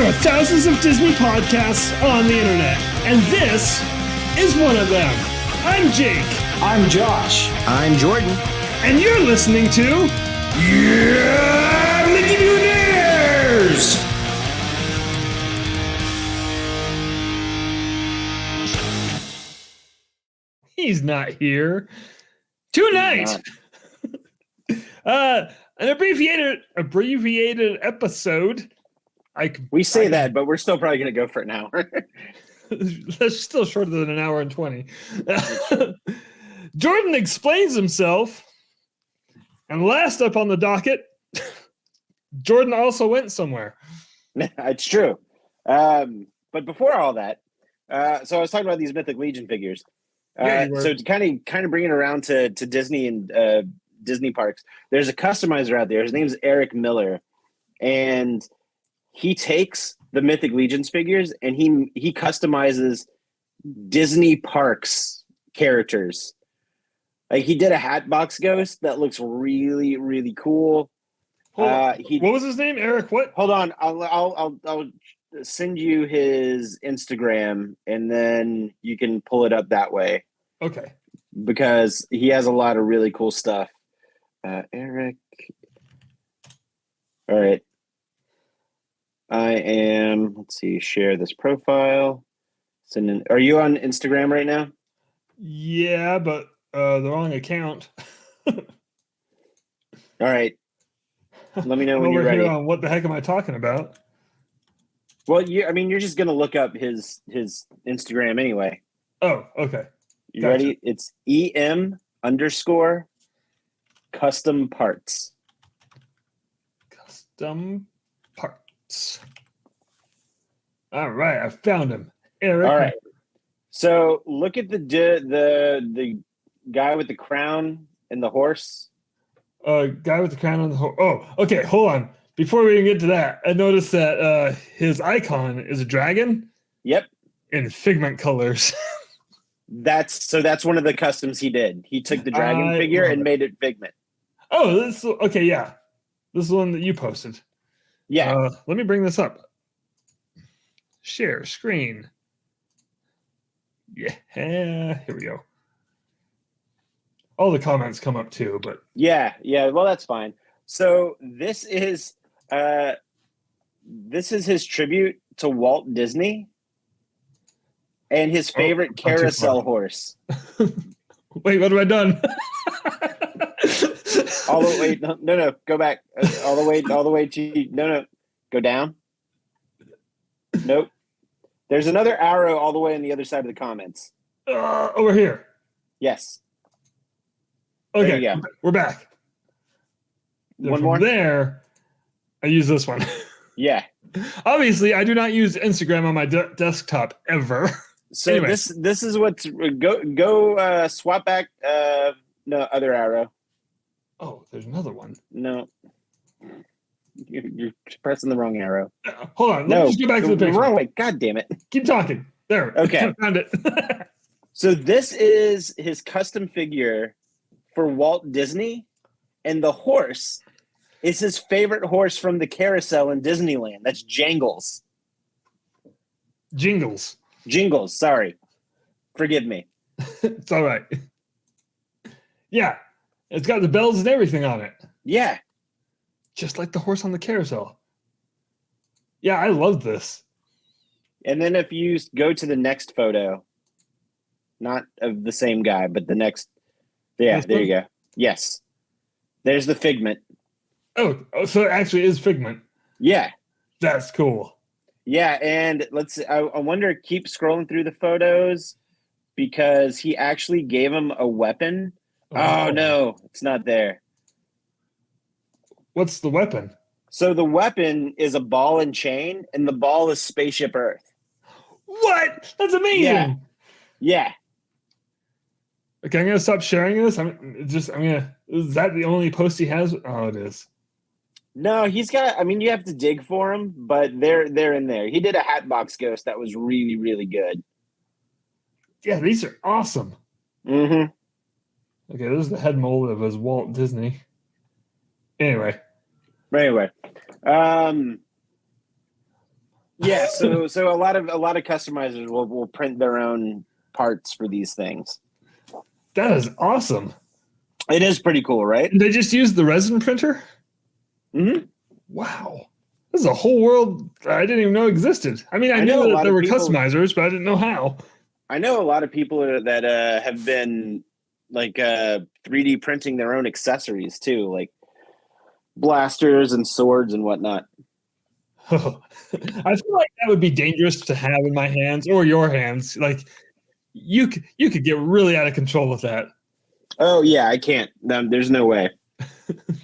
There are thousands of Disney podcasts on the internet, and this is one of them. I'm Jake. I'm Josh. I'm Jordan. And you're listening to Mutineers! He's not here. Tonight, an abbreviated episode. We say that, but we're still probably going to go for an hour. That's still shorter than an hour and 20. Jordan explains himself. And last up on the docket, Jordan also went somewhere. It's true. But before all that, so I was talking about these Mythic Legion figures. So to kind of bring it around to Disney and Disney parks, there's a customizer out there. His name's Eric Miller. And he takes the Mythic Legions figures and he customizes Disney parks characters. Like he did a Hatbox Ghost that looks really, really cool. What was his name? Eric what? Hold on. I'll send you his Instagram and then you can pull it up that way. Okay. Because he has a lot of really cool stuff. Eric. All right. Let's see, share this profile. Are you on Instagram right now? Yeah, but the wrong account. All right. Let me know when you're ready. What the heck am I talking about? Well, you're just going to look up his Instagram anyway. Oh, okay. You ready? It's EM_custom parts. Custom parts. All right, I found him. Eric. All right. So look at the guy with the crown and the horse. Guy with the crown and the horse. Oh, okay. Hold on. Before we even get to that, I noticed that his icon is a dragon. Yep. In Figment colors. That's one of the customs he did. He took the dragon figure and made it Figment. Oh, this okay. Yeah, this is the one that you posted. Yeah. Let me bring this up. Share screen. Yeah, here we go. All the comments come up too, but yeah. Well, that's fine. So this is his tribute to Walt Disney and his favorite carousel horse. Wait, what have I done? All the way, no, go back. All the way to no, go down. Nope. There's another arrow all the way on the other side of the comments. Over here. Yes. Okay, we're back. One more. There, I use this one. Yeah. Obviously, I do not use Instagram on my desktop ever. So anyway. This is what's go swap back. No, other arrow. Oh, there's another one. No. You're pressing the wrong arrow. Hold on. Let me just go back to the picture. Wrong way. God damn it. Keep talking. There. Okay. I found it. So this is his custom figure for Walt Disney, and the horse is his favorite horse from the carousel in Disneyland. That's Jangles. Jingles. Sorry. Forgive me. It's all right. Yeah. It's got the bells and everything on it. Yeah. Just like the horse on the carousel. Yeah, I love this. And then if you go to the next photo, not of the same guy, but the next. Yeah, there you go. Yes. There's the Figment. Oh, so it actually is Figment. Yeah. That's cool. Yeah, and I wonder, keep scrolling through the photos because he actually gave him a weapon. Oh, no, it's not there. What's the weapon? So the weapon is a ball and chain, and the ball is Spaceship Earth. What? That's amazing. Yeah. Okay, I'm gonna stop sharing this. Is that the only post he has? Oh, it is. No, he's got. I mean, you have to dig for him, but they're in there. He did a Hatbox Ghost that was really, really good. Yeah, these are awesome. Mm-hmm. Okay, this is the head mold of his Walt Disney. Anyway. Well, Yeah, so a lot of customizers will print their own parts for these things. That is awesome. It is pretty cool, right? And they just use the resin printer? Mm-hmm. Wow. This is a whole world I didn't even know existed. I mean, I knew that there were customizers, but I didn't know how. I know a lot of people that have been like 3D printing their own accessories too, like blasters and swords and whatnot. I feel like that would be dangerous to have in my hands or your hands. Like you could get really out of control with that. Oh yeah, I can't. There's no way.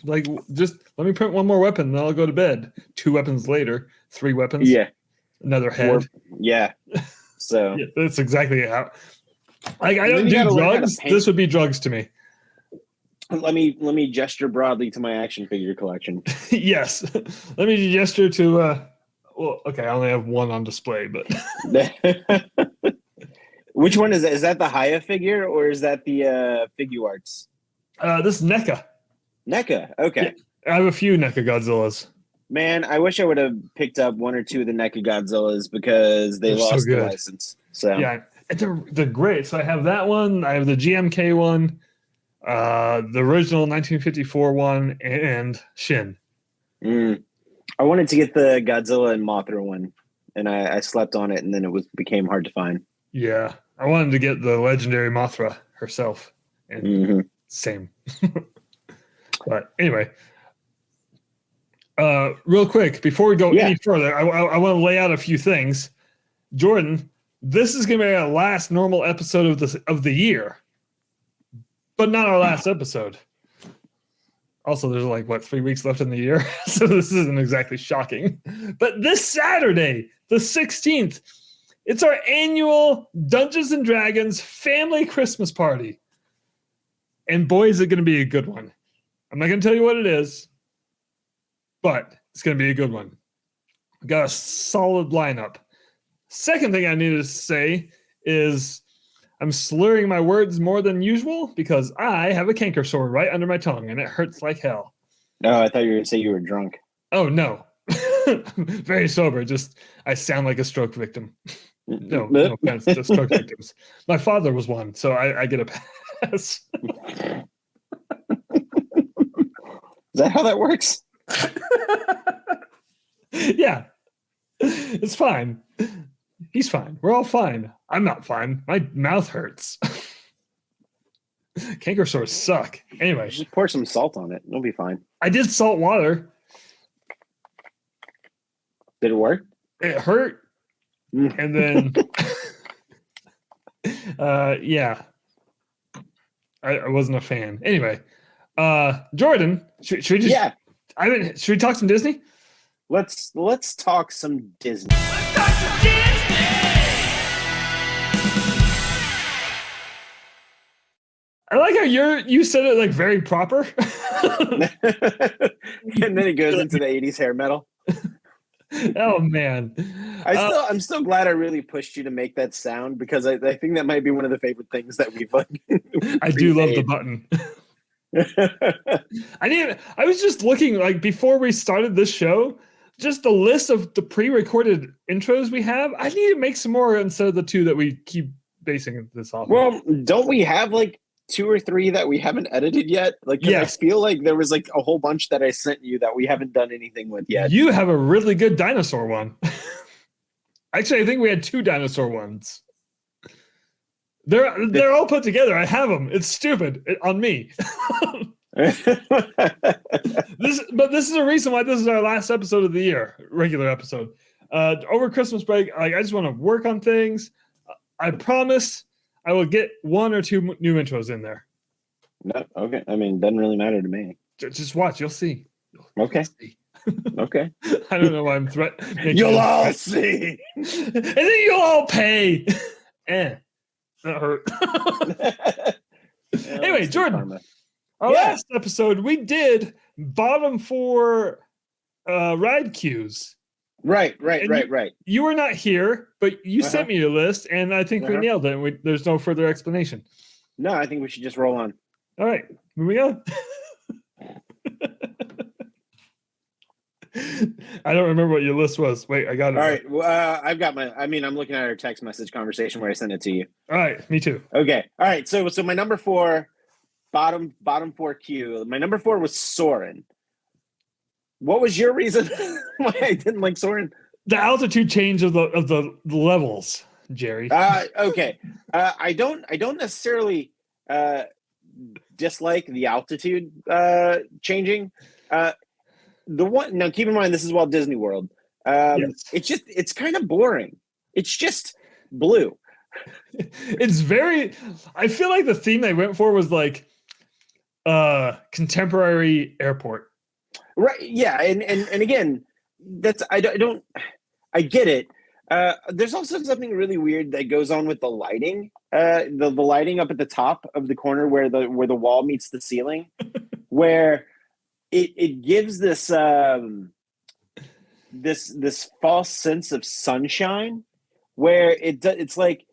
Like, just let me print one more weapon, then I'll go to bed. 2 weapons later, 3 weapons. Yeah, another head. Yeah. So yeah, that's exactly how. Like, I don't do drugs. This would be drugs to me. Let me gesture broadly to my action figure collection. Yes, let me gesture to. Well, okay, I only have one on display, but. Which one is that? Is that the Haya figure or is that the Figure Arts? This is NECA. NECA, okay. Yeah, I have a few NECA Godzillas. Man, I wish I would have picked up 1 or 2 of the NECA Godzillas because they're lost the license. So yeah, they're great. So I have that one. I have the GMK one, the original 1954 one, and Shin. I wanted to get the Godzilla and Mothra one, and I slept on it, and then it became hard to find. Yeah, I wanted to get the legendary Mothra herself, and same. But anyway, real quick before we go any further, I want to lay out a few things. Jordan, this is going to be our last normal episode of the year, but not our last episode. Also, there's like 3 weeks left in the year, so this isn't exactly shocking. But this Saturday, the 16th, it's our annual Dungeons and Dragons family Christmas party, and boy, is it going to be a good one. I'm not going to tell you what it is, but it's going to be a good one. We got a solid lineup. Second thing I need to say is I'm slurring my words more than usual because I have a canker sore right under my tongue, and it hurts like hell. No, I thought you were going to say you were drunk. Oh, no. Very sober. Just I sound like a stroke victim. No offense to stroke victims. My father was one, so I get a pass. Is that how that works? Yeah. It's fine. He's fine. We're all fine. I'm not fine. My mouth hurts. Canker sores suck. Anyway. Just pour some salt on it. It'll be fine. I did salt water. Did it work? It hurt. And then, yeah. I wasn't a fan. Anyway. Jordan, should we just? Yeah. Should we talk some Disney? Let's talk some Disney. Let's talk some Disney. I like how you said it like very proper. And then it goes into the 80s hair metal. Oh man. I'm still glad I really pushed you to make that sound because I think that might be one of the favorite things that we've I do love the button. I was just looking like before we started this show, just the list of the pre-recorded intros we have. I need to make some more instead of the 2 that we keep basing this off. Well, don't we have like 2 or 3 that we haven't edited yet? Like, yes. I feel like there was like a whole bunch that I sent you that we haven't done anything with yet. You have a really good dinosaur one. Actually, I think we had 2 dinosaur ones. They're all put together. I have them. It's stupid on me. This is a reason why this is our last episode of the year, regular episode. Over Christmas break, I just want to work on things. I promise I will get 1 or 2 new intros in there. No, okay. I mean, doesn't really matter to me. Just watch. You'll see. Okay. Okay. I don't know why I'm threatening. You'll all see. And then you'll all pay. That hurt. Anyway, Jordan, our last episode, we did bottom 4 ride queues. Right. You were not here, but you sent me your list, and I think we nailed it. And there's no further explanation. No, I think we should just roll on. All right, moving on. I don't remember what your list was. Wait, I got it. All right. Well, I've got I'm looking at our text message conversation where I sent it to you. All right. Me too. Okay. All right. So my number 4, bottom 4 Q. My number 4 was Soren. What was your reason why I didn't like Soren? The altitude change of the levels, Jerry. Okay. I don't necessarily dislike the altitude changing. The one now, keep in mind this is Walt Disney World. Yes. It's kind of boring. It's just blue. It's very. I feel like the theme they went for was like contemporary airport. Right. Yeah. And again, that's I get it. There's also something really weird that goes on with the lighting. The lighting up at the top of the corner where the wall meets the ceiling, where it gives this this false sense of sunshine, where it's like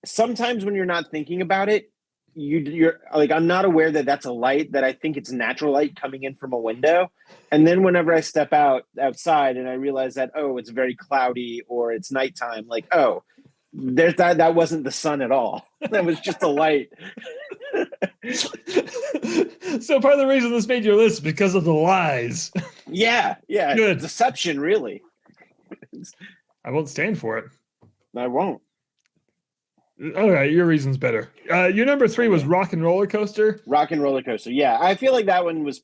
sometimes when you're not thinking about it, you're like, I'm not aware that that's a light, that I think it's natural light coming in from a window. And then whenever I step outside and I realize that, oh, it's very cloudy or it's nighttime, like, oh, there's that wasn't the sun at all. That was just a light. So part of the reason this made your list is because of the lies. Yeah. Good. Deception, really. I won't stand for it. I won't. All right, your reason's better. Your number 3 was Rock and Roller Coaster. Rock and Roller Coaster. Yeah, I feel like that one was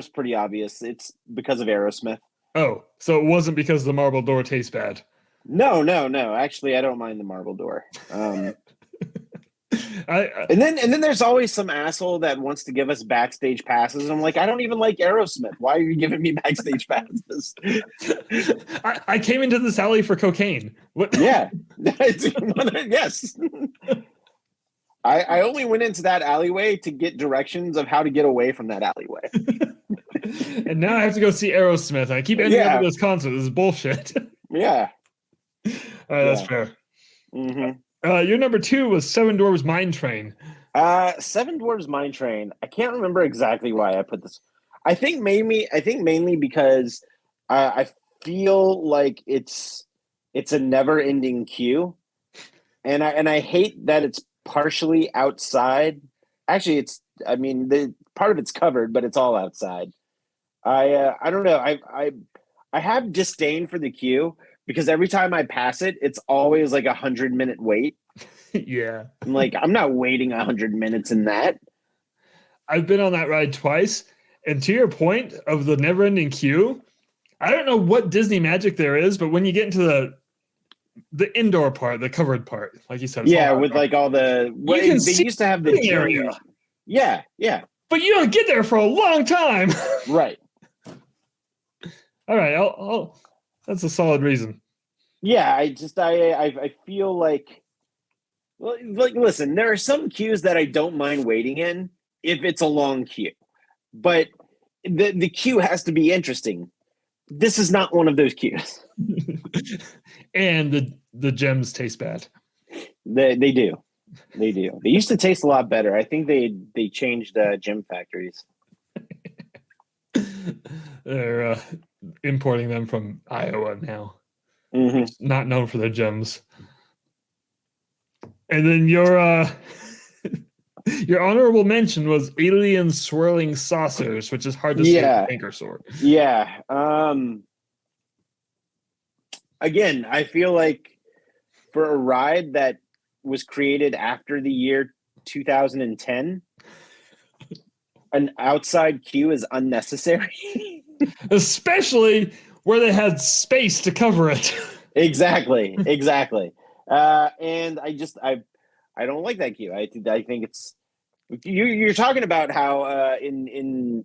pretty obvious. It's because of Aerosmith. Oh, so it wasn't because the marble door tastes bad. No. Actually, I don't mind the marble door. And then there's always some asshole that wants to give us backstage passes. And I'm like, I don't even like Aerosmith. Why are you giving me backstage passes? I came into this alley for cocaine. What? Yeah. Yes. I only went into that alleyway to get directions of how to get away from that alleyway. And now I have to go see Aerosmith. I keep ending up at this concert. This is bullshit. Yeah. All right, that's fair. Mm-hmm. Your number 2 was Seven Dwarfs Mine Train. Seven Dwarfs Mine Train. I can't remember exactly why I put this. I think mainly because I feel like it's a never-ending queue, and I hate that it's partially outside. Actually, the part of it's covered, but it's all outside. I don't know. I have disdain for the queue, because every time I pass it, it's always like 100-minute wait. Yeah. I'm like, I'm not waiting 100 minutes in that. I've been on that ride twice. And to your point of the never-ending queue, I don't know what Disney magic there is, but when you get into the indoor part, the covered part, like you said. Yeah, with like all the... Well, they used to have the gym area. Yeah. But you don't get there for a long time. Right. All right, I'll that's a solid reason. Yeah, I feel like, well, like, listen, there are some queues that I don't mind waiting in if it's a long queue, but the queue has to be interesting. This is not one of those queues. And the gems taste bad. They do. They used to taste a lot better. I think they changed gem factories. They're importing them from Iowa now. Mm-hmm. Not known for their gems. And then your honorable mention was alien swirling saucers, which is hard to say with anchor sword. Yeah. Again, I feel like for a ride that was created after the year 2010, an outside queue is unnecessary. Especially where they had space to cover it. Exactly. And I don't like that queue. I think it's you're talking about how in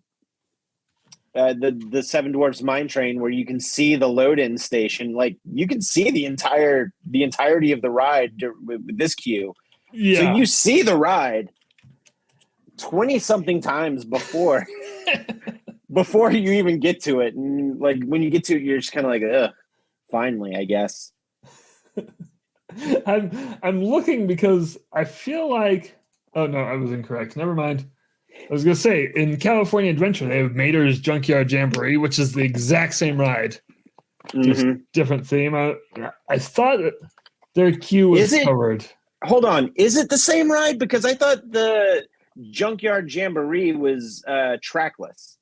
the Seven Dwarfs Mine Train, where you can see the load-in station, like you can see the entirety of the ride with this queue. Yeah. So you see the ride 20-something times before you even get to it, and like when you get to it, you're just kind of like, ugh, finally, I guess. I'm looking because I feel like, oh no, I was incorrect. Never mind. I was gonna say in California Adventure they have Mater's Junkyard Jamboree, which is the exact same ride, just different theme. I thought their queue was covered. Hold on, is it the same ride? Because I thought the Junkyard Jamboree was trackless.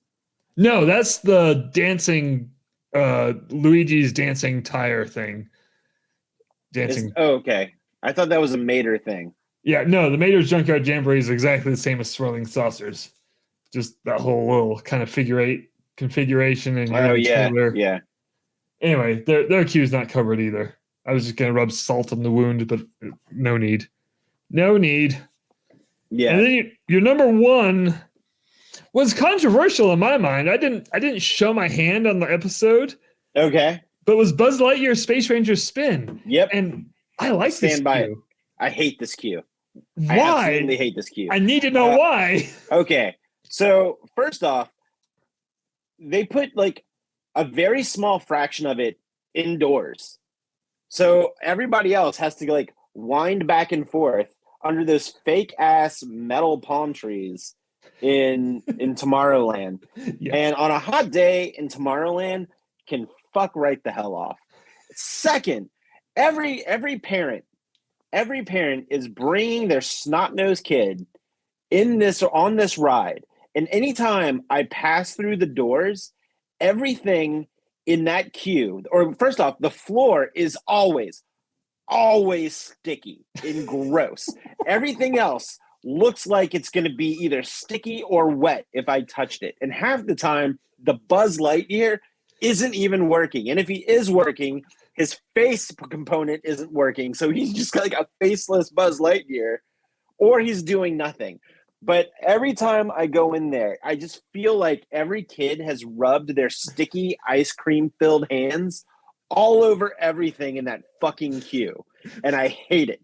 No, that's the dancing Luigi's dancing tire thing. Okay. I thought that was a Mater thing. Yeah, no, the Mater's Junkyard Jamboree is exactly the same as Swirling Saucers. Just that whole little kind of figure eight configuration and yeah. Anyway, their queue's not covered either. I was just gonna rub salt on the wound, but no need. No need. Yeah. And then your number one was controversial in my mind. I didn't show my hand on the episode. Okay. But it was Buzz Lightyear's Space Ranger Spin. Yep. And I like this Stand by it. queue. I hate this queue. Why? I absolutely hate this queue. I need to know why. Okay. So first off, they put like a very small fraction of it indoors. So everybody else has to like wind back and forth under those fake ass metal palm trees in Tomorrowland. Yes. And on a hot day in Tomorrowland can fuck right the hell off. Second, every parent is bringing their snot-nosed kid on this ride. And anytime I pass through the doors, everything in that queue, or first off, the floor is always sticky and gross. Everything else looks like it's going to be either sticky or wet if I touched it. And half the time, the Buzz Lightyear isn't even working. And if he is working, his face component isn't working. So he's just like a faceless Buzz Lightyear, or he's doing nothing. But every time I go in there, I just feel like every kid has rubbed their sticky ice cream filled hands all over everything in that fucking queue. And I hate it.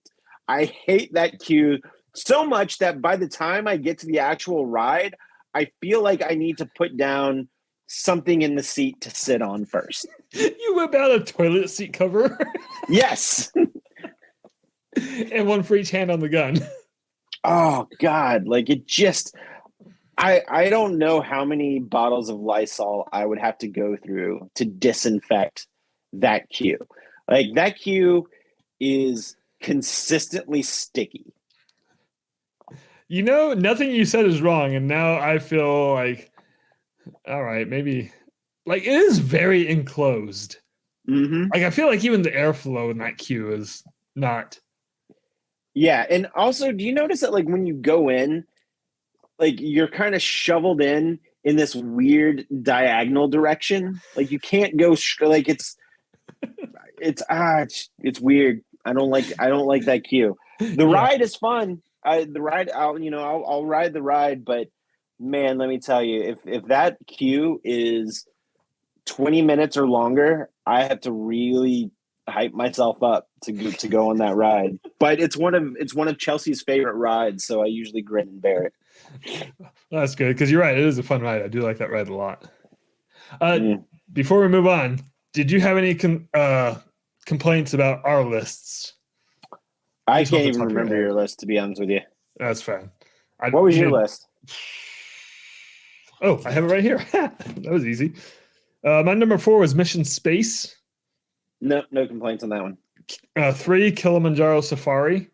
I hate that queue so much that by the time I get to the actual ride, I feel like I need to put down something in the seat to sit on first. You whip out a toilet seat cover? Yes. And one for each hand on the gun. Oh God, like it just I don't know how many bottles of Lysol I would have to go through to disinfect that queue. Like that queue is consistently sticky. You know, nothing you said is wrong, and now I feel like, all right, maybe, like it is very enclosed. Mm-hmm. Like I feel like even the airflow in that queue is not. Yeah, and also, do you notice that like when you go in, like you're kind of shoveled in this weird diagonal direction? Like you can't go like it's weird. I don't like that queue. The ride is fun. I'll ride the ride, but man, let me tell you, if that queue is 20 minutes or longer, I have to really hype myself up to go on that ride. But it's one of Chelsea's favorite rides, so I usually grin and bear it. That's good, because you're right, it is a fun ride. I do like that ride a lot. Before we move on, did you have any complaints about our lists? I can't even remember your list, to be honest with you. That's fine. What was your list? Oh, I have it right here. That was easy. My number 4 was Mission Space. No complaints on that one. 3, Kilimanjaro Safari.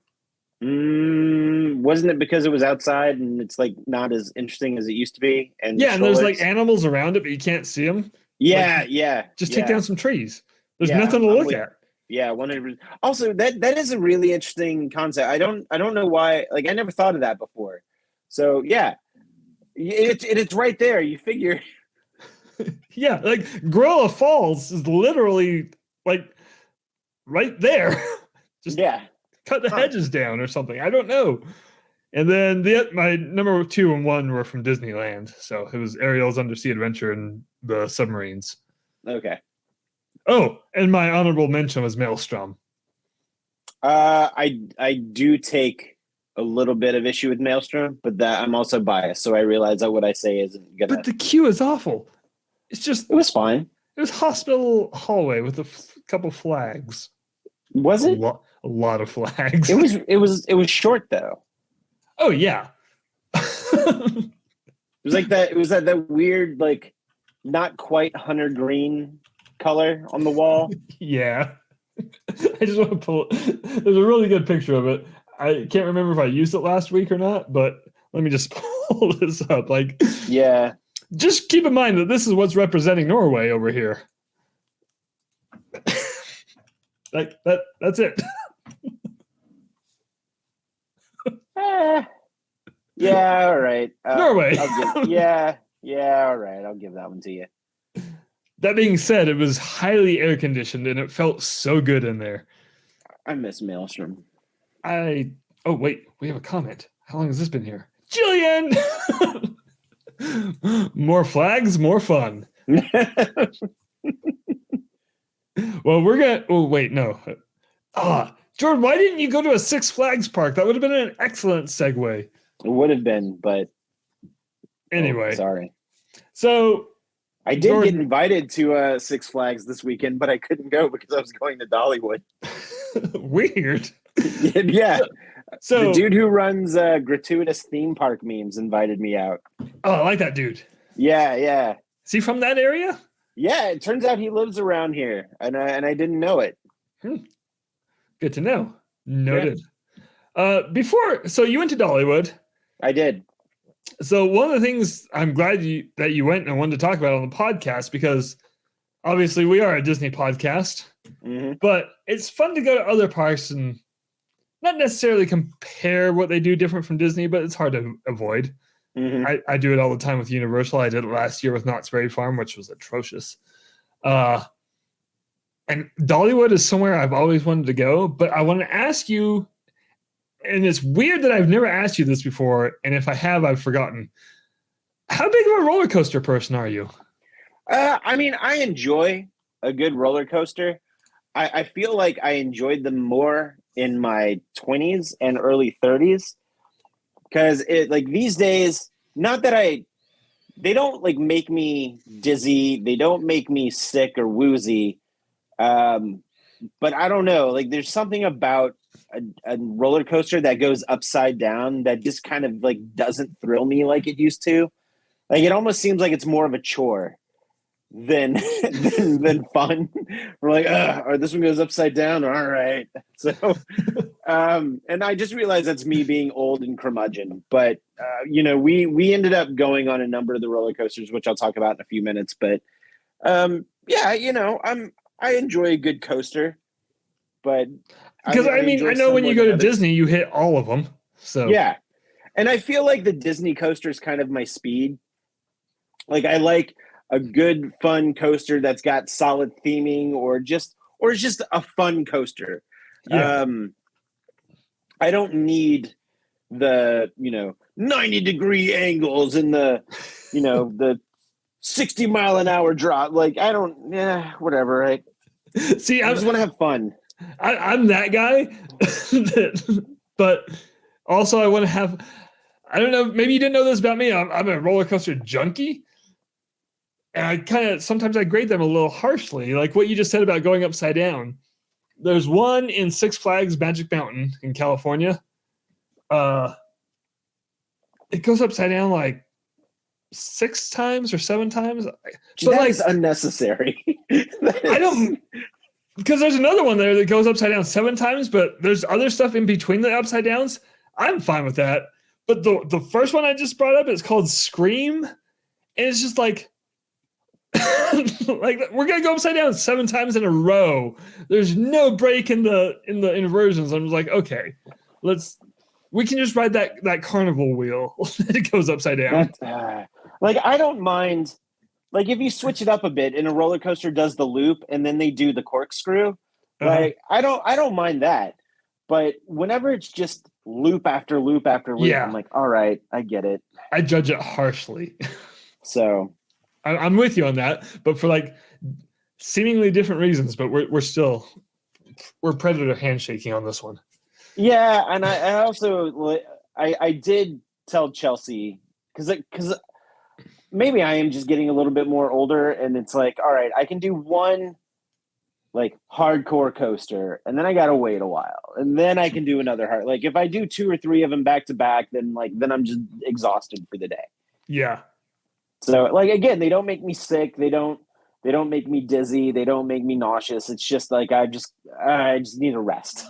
Wasn't it because it was outside and it's like not as interesting as it used to be? And and there's like animals around it, but you can't see them. Yeah. Just take down some trees. There's nothing to look at. Yeah, 100%. Also, that is a really interesting concept. I don't know why. Like, I never thought of that before. So yeah, it's right there. You figure. Yeah, like Gorilla Falls is literally like right there. Just cut the hedges down or something. I don't know. And then my number 2 and 1 were from Disneyland. So it was Ariel's Undersea Adventure and the submarines. Okay. Oh, and my honorable mention was Maelstrom. I do take a little bit of issue with Maelstrom, but that I'm also biased, so I realize that what I say isn't gonna. But the queue is awful. It's just. It was fine. It was hospital hallway with a couple flags. Was it? A lot of flags. It was short though. Oh yeah. was like that. It was that weird, like, not quite hunter green color on the wall. Yeah. I just want to pull. There's a really good picture of it. I can't remember if I used it last week or not, but let me just pull this up. Like, yeah. Just keep in mind that this is what's representing Norway over here. Like that's it. Yeah, all right. Norway. Yeah, all right. I'll give that one to you. That being said, it was highly air conditioned and it felt so good in there. I miss Maelstrom. Oh wait, we have a comment. How long has this been here? Jillian! More flags, more fun. Well, we're gonna. Oh wait, no. Jordan, why didn't you go to a Six Flags park? That would have been an excellent segue. It would have been, but anyway, sorry. So I did get invited to Six Flags this weekend, but I couldn't go because I was going to Dollywood. Weird. Yeah. So the dude who runs gratuitous theme park memes invited me out. Oh, I like that dude. Yeah. Is he from that area? Yeah, it turns out he lives around here, and I didn't know it. Good to know. Noted. Yeah. So you went to Dollywood. I did. So one of the things I'm glad that you went and wanted to talk about on the podcast, because obviously we are a Disney podcast, but it's fun to go to other parks and not necessarily compare what they do different from Disney, but it's hard to avoid. I do it all the time with Universal. I did it last year with Knott's Berry Farm, which was atrocious. And Dollywood is somewhere I've always wanted to go, but I want to ask you, and it's weird that I've never asked you this before, and if I have, I've forgotten. How big of a roller coaster person are you? I mean, I enjoy a good roller coaster. I feel like I enjoyed them more in my 20s and early 30s, because these days, not that they don't like make me dizzy, they don't make me sick or woozy, but I don't know, like there's something about a roller coaster that goes upside down that just kind of like doesn't thrill me like it used to. Like it almost seems like it's more of a chore than fun. We're like, or this one goes upside down. All right. So, and I just realized that's me being old and curmudgeon. But we ended up going on a number of the roller coasters, which I'll talk about in a few minutes. But I enjoy a good coaster. But because I know when you go to Disney, you hit all of them. So yeah, and I feel like the Disney coaster is kind of my speed. Like I like a good fun coaster that's got solid theming, or it's just a fun coaster. Yeah. I don't need the 90-degree angles and the the 60-mile-an-hour drop. Like I don't, whatever. Right? See, I just want to have fun. I'm that guy, but also I want to have. I don't know. Maybe you didn't know this about me. I'm a roller coaster junkie. And I sometimes I grade them a little harshly, like what you just said about going upside down. There's one in Six Flags Magic Mountain in California. It goes upside down like 6 times or 7 times. That is unnecessary. I don't, because there's another one there that goes upside down 7 times, but there's other stuff in between the upside downs. I'm fine with that. But the first one I just brought up is called Scream. And it's just like, like we're gonna go upside down 7 times in a row. There's no break in the inversions. I'm just like, okay, we can just ride that carnival wheel that goes upside down. Like I don't mind, like if you switch it up a bit and a roller coaster does the loop and then they do the corkscrew, like I don't mind that. But whenever it's just loop after loop after loop, I'm like, all right, I get it. I judge it harshly. So I'm with you on that, but for like seemingly different reasons. But we're predator handshaking on this one. Yeah, and I also I did tell Chelsea because maybe I am just getting a little bit more older, and it's like, all right, I can do one like hardcore coaster, and then I gotta wait a while, and then I can do another like if I do 2 or 3 of them back to back, then I'm just exhausted for the day. Yeah. So like, again, they don't make me sick. They don't make me dizzy. They don't make me nauseous. It's just like, I just need a rest.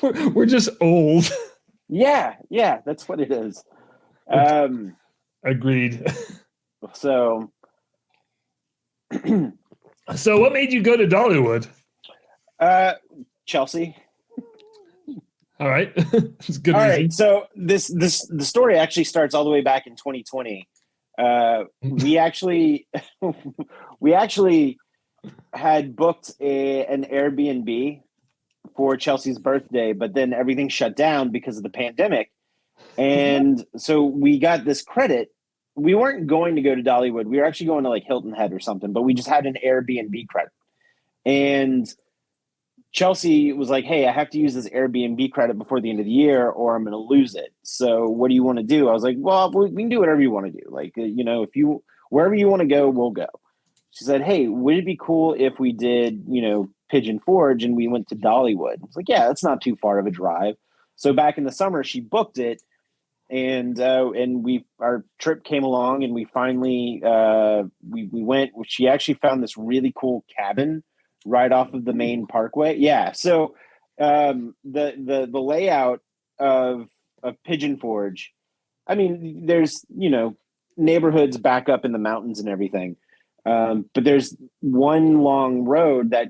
We're just old. Yeah, that's what it is. Agreed. So what made you go to Dollywood? Chelsea. All right. It's good All reason. right. So the story actually starts all the way back in 2020. We actually had booked an Airbnb for Chelsea's birthday, but then everything shut down because of the pandemic. And so we got this credit. We weren't going to go to Dollywood. We were actually going to like Hilton Head or something, but we just had an Airbnb credit. And Chelsea was like, hey, I have to use this Airbnb credit before the end of the year or I'm going to lose it. So what do you want to do? I was like, well, we can do whatever you want to do. Like, if you, wherever you want to go, we'll go. She said, hey, would it be cool if we did, Pigeon Forge and we went to Dollywood? I was like, yeah, that's not too far of a drive. So back in the summer, she booked it. And our trip came along and we finally, we went. She actually found this really cool cabin right off of the main parkway. Yeah. So the layout of Pigeon Forge, I mean, there's, neighborhoods back up in the mountains and everything. But there's one long road that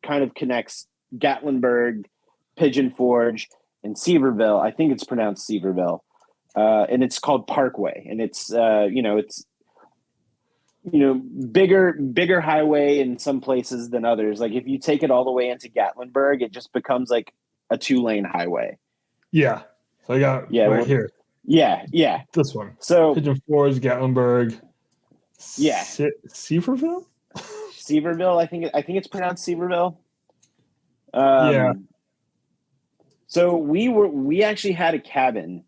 kind of connects Gatlinburg, Pigeon Forge, and Seaverville. I think it's pronounced Seaverville. And it's called Parkway. And it's, bigger highway in some places than others. Like if you take it all the way into Gatlinburg, it just becomes like a 2-lane highway. Yeah. So I got here. Yeah. This one. So Pigeon Forge, Gatlinburg. Yeah. Seaverville? Seaverville, I think it's pronounced Seaverville. Yeah. So we actually had a cabin,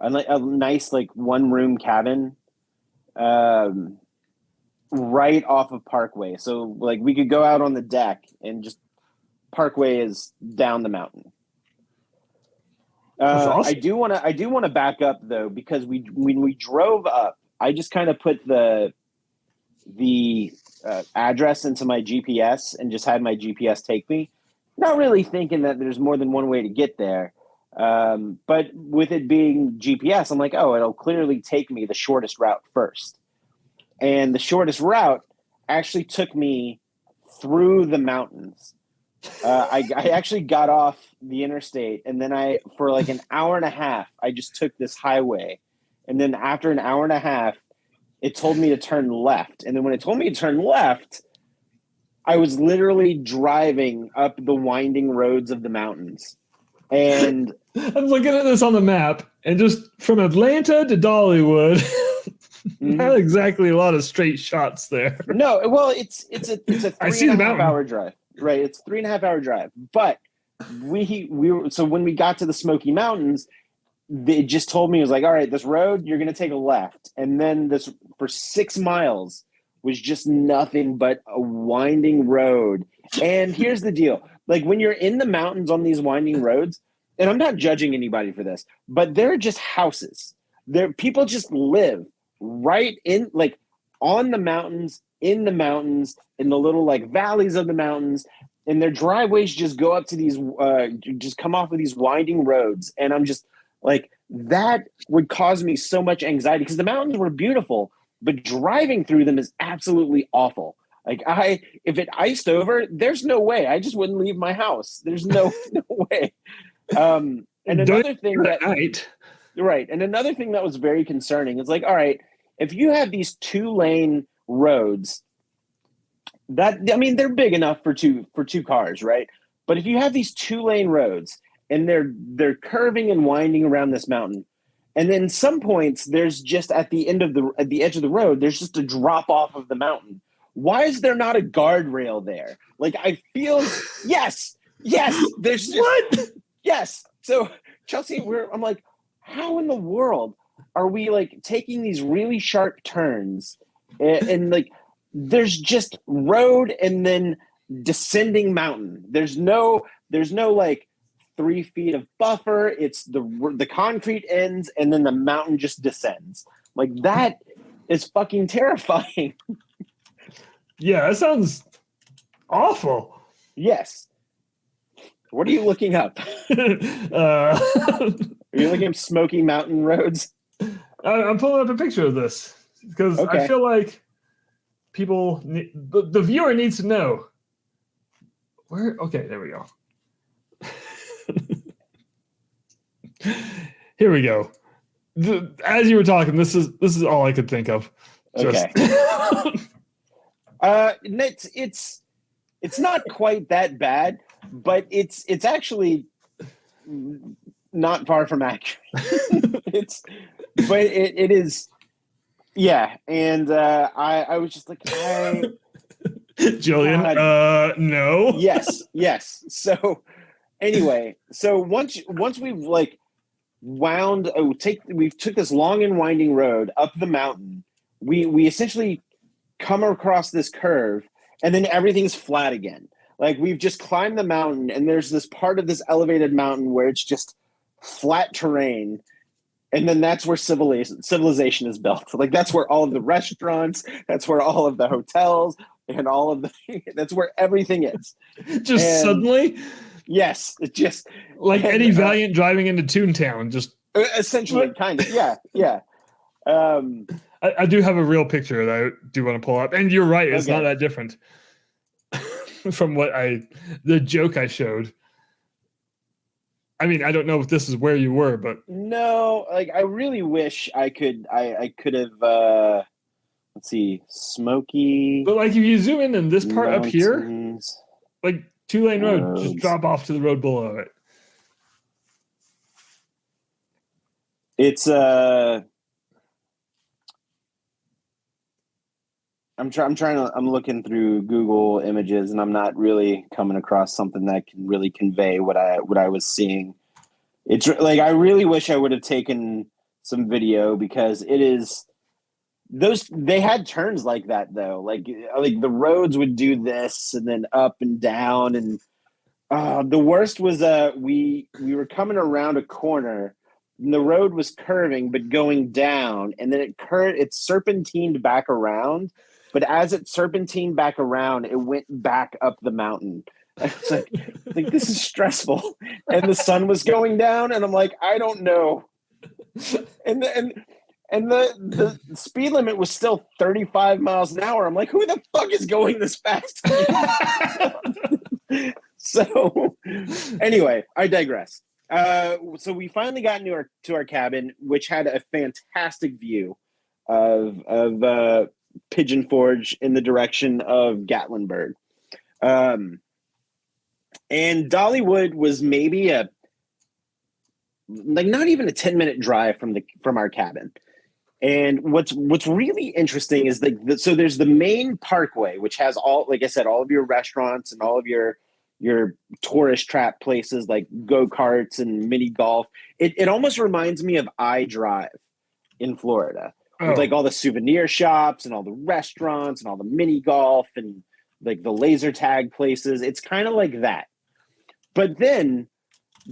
a nice like 1-room cabin, right off of Parkway. So like we could go out on the deck and just Parkway is down the mountain. That's awesome. I do want to back up though, because when we drove up, I just kind of put the address into my GPS and just had my GPS take me, not really thinking that there's more than one way to get there. But with it being GPS, I'm like, oh, it'll clearly take me the shortest route first. And the shortest route actually took me through the mountains. I actually got off the interstate, and then for like an hour and a half, I just took this highway. And then after an hour and a half, it told me to turn left. And then when it told me to turn left, I was literally driving up the winding roads of the mountains. And I'm looking at this on the map, and just from Atlanta to Dollywood, not exactly a lot of straight shots there. No, well, it's a 3.5 hour drive, right? It's 3.5 hour drive. But so when we got to the Smoky Mountains, it just told me, it was like, all right, this road, you're going to take a left. And then this for 6 miles was just nothing but a winding road. And here's the deal. Like when you're in the mountains on these winding roads, and I'm not judging anybody for this, but they're just houses. People just live right in, like on the mountains, in the little like valleys of the mountains. And their driveways just go up to these, just come off of these winding roads. And I'm just like, that would cause me so much anxiety because the mountains were beautiful, but driving through them is absolutely awful. Like if it iced over, there's no way. I just wouldn't leave my house. There's no way. And another thing and another thing that was very concerning is like, all right, if you have these 2-lane roads they're big enough for two cars, right? But if you have these 2-lane roads and they're curving and winding around this mountain, and then some points there's just at the edge of the road, there's just a drop off of the mountain. Why is there not a guardrail there? Like I feel yes, there's just what? Yes. So Chelsea, I'm like, how in the world are we like taking these really sharp turns and like there's just road and then descending mountain. There's no like 3 feet of buffer. It's the concrete ends, and then the mountain just descends. Like, that is fucking terrifying. Yeah, that sounds awful. Yes. What are you looking up? Are you looking up Smoky Mountain roads? I'm pulling up a picture of this because I feel like the viewer needs to know where. Okay, there we go. Here we go. As you were talking, this is all I could think of. Okay. It's not quite that bad, but it's actually not far from accurate. It is. Yeah, and I was just like, Jillian, no. Yes. So anyway, once we've like we took this long and winding road up the mountain, we essentially come across this curve, and then everything's flat again. Like, we've just climbed the mountain, and there's this part of this elevated mountain where it's just flat terrain. And then that's where civilization is built. Like, that's where all of the restaurants, that's where all of the hotels, and that's where everything is. Suddenly? Yes. It just like Eddie Valiant driving into Toontown. Just essentially, kind of. Yeah. I do have a real picture that I do want to pull up. And you're right, it's not that different from the joke I showed. I mean, I don't know if this is where you were, but no, like, I really wish I could have let's see, Smoky. But like, if you zoom in this part Mountains. Up here, like 2-lane road, just drop off to the road below it. It's I'm looking through Google Images, and I'm not really coming across something that can really convey what I was seeing. It's like, I really wish I would have taken some video, because it is they had turns like that though. Like the roads would do this and then up and down, and the worst was we were coming around a corner, and the road was curving but going down, and then it serpentined back around. But as it serpentined back around, it went back up the mountain. I was like, this is stressful. And the sun was going down, and I'm like, I don't know. And the speed limit was still 35 miles an hour. I'm like, who the fuck is going this fast? So anyway, I digress. So we finally got to our cabin, which had a fantastic view of Pigeon Forge in the direction of Gatlinburg. And Dollywood was maybe not even a 10-minute drive from our cabin. And what's really interesting is so there's the main parkway, which has all, like I said, all of your restaurants and all of your tourist trap places like go-karts and mini golf. It almost reminds me of iDrive in Florida. With like all the souvenir shops and all the restaurants and all the mini golf and like the laser tag places. It's kind of like that. But then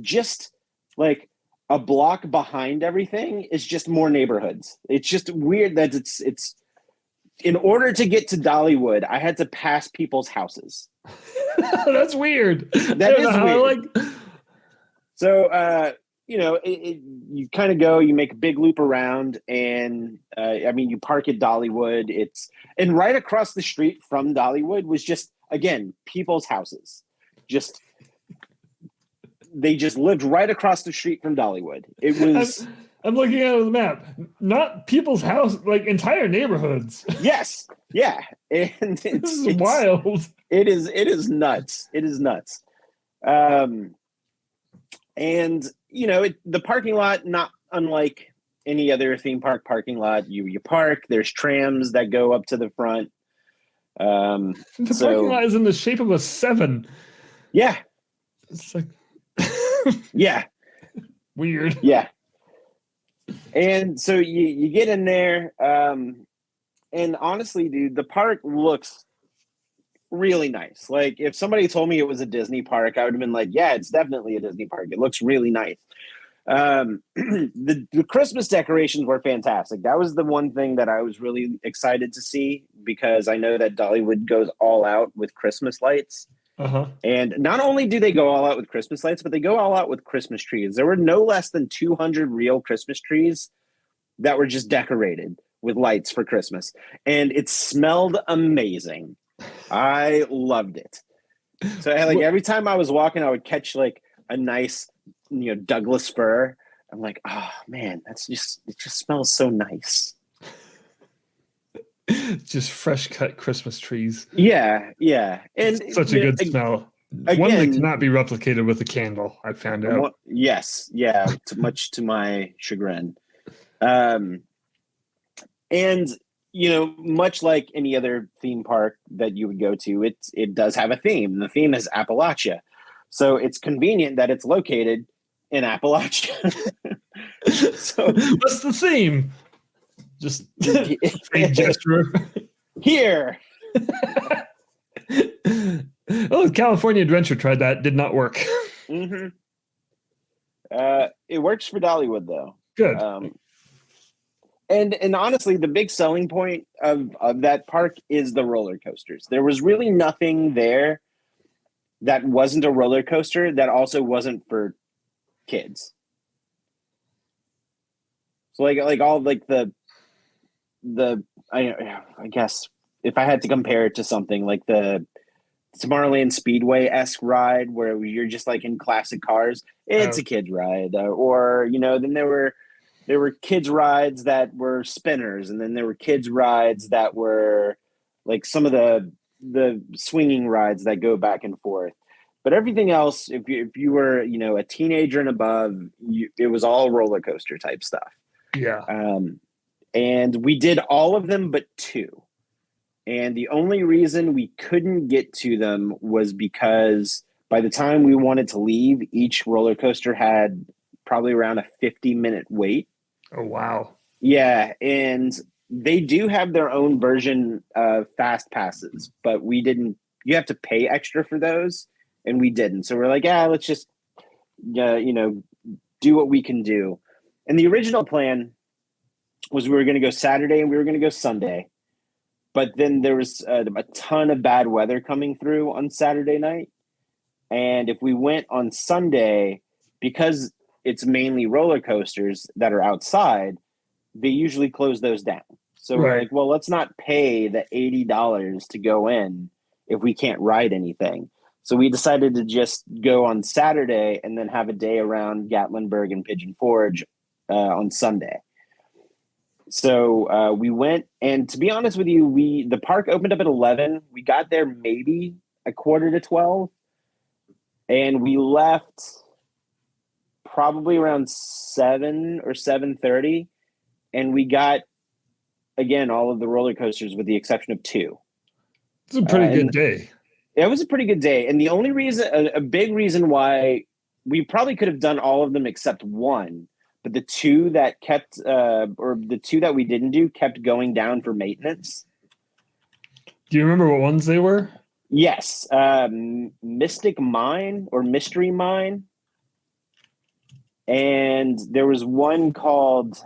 just like a block behind everything is just more neighborhoods. It's just weird that it's in order to get to Dollywood, I had to pass people's houses. That's weird. That is weird. So, you kind of go, you make a big loop around, and you park at Dollywood. And right across the street from Dollywood was just, again, people's houses. They just lived right across the street from Dollywood. It was. I'm looking at the map. Not people's house, like entire neighborhoods. Yes, yeah, and it's wild. It is nuts. It is nuts. And the parking lot, not unlike any other theme park parking lot. You park. There's trams that go up to the front. The parking lot is in the shape of a 7. Yeah, it's like yeah, weird. Yeah, and so you get in there, and honestly, dude, the park looks really nice. Like if somebody told me it was a Disney park, I would have been like, yeah, it's definitely a Disney park. It looks really nice. The Christmas decorations were fantastic. That was the one thing that I was really excited to see, because I know that Dollywood goes all out with Christmas lights. Uh-huh. And not only do they go all out with Christmas lights, but they go all out with Christmas trees. There were no less than 200 real Christmas trees that were just decorated with lights for Christmas. And it smelled amazing. I loved it. So like every time I was walking, I would catch like a nice, Douglas fir. I'm like, oh man, it just smells so nice. Just fresh cut Christmas trees. Yeah. And it's such a good smell. Again, one that cannot be replicated with a candle, I found out. Yes, yeah, much to my chagrin. And much like any other theme park that you would go to, it does have a theme. The theme is Appalachia. So it's convenient that it's located in Appalachia. So what's the theme? Just faint gesture. Here. Oh, California Adventure tried that. Did not work. Mm-hmm. It works for Dollywood though. Good. And honestly, the big selling point of that park is the roller coasters. There was really nothing there that wasn't a roller coaster that also wasn't for kids. So like all like the I guess if I had to compare it to something like the Tomorrowland Speedway-esque ride where you're just like in classic cars, it's a kid's ride. Or then there were kids rides that were spinners, and then there were kids rides that were like some of the swinging rides that go back and forth. But everything else, if you were a teenager and above, it was all roller coaster type stuff. Yeah. And we did all of them but two. And the only reason we couldn't get to them was because by the time we wanted to leave, each roller coaster had probably around a 50-minute wait. Oh, wow. Yeah. And they do have their own version of fast passes, but you have to pay extra for those. And we didn't. So we're like, let's just, do what we can do. And the original plan was we were going to go Saturday and we were going to go Sunday. But then there was a ton of bad weather coming through on Saturday night. And if we went on Sunday, because it's mainly roller coasters that are outside, they usually close those down. So we're like, well, let's not pay the $80 to go in if we can't ride anything. So we decided to just go on Saturday and then have a day around Gatlinburg and Pigeon Forge on Sunday. So we went, and to be honest with you, the park opened up at 11. We got there maybe a quarter to 12, and we left probably around 7 or 7:30, and we got, again, all of the roller coasters with the exception of two. It's a pretty good day. It was a pretty good day, and the only reason, a big reason why we probably could have done all of them except one, but the two that the two that we didn't do kept going down for maintenance. Do you remember what ones they were? Yes. Mystic Mine or Mystery Mine. And there was one called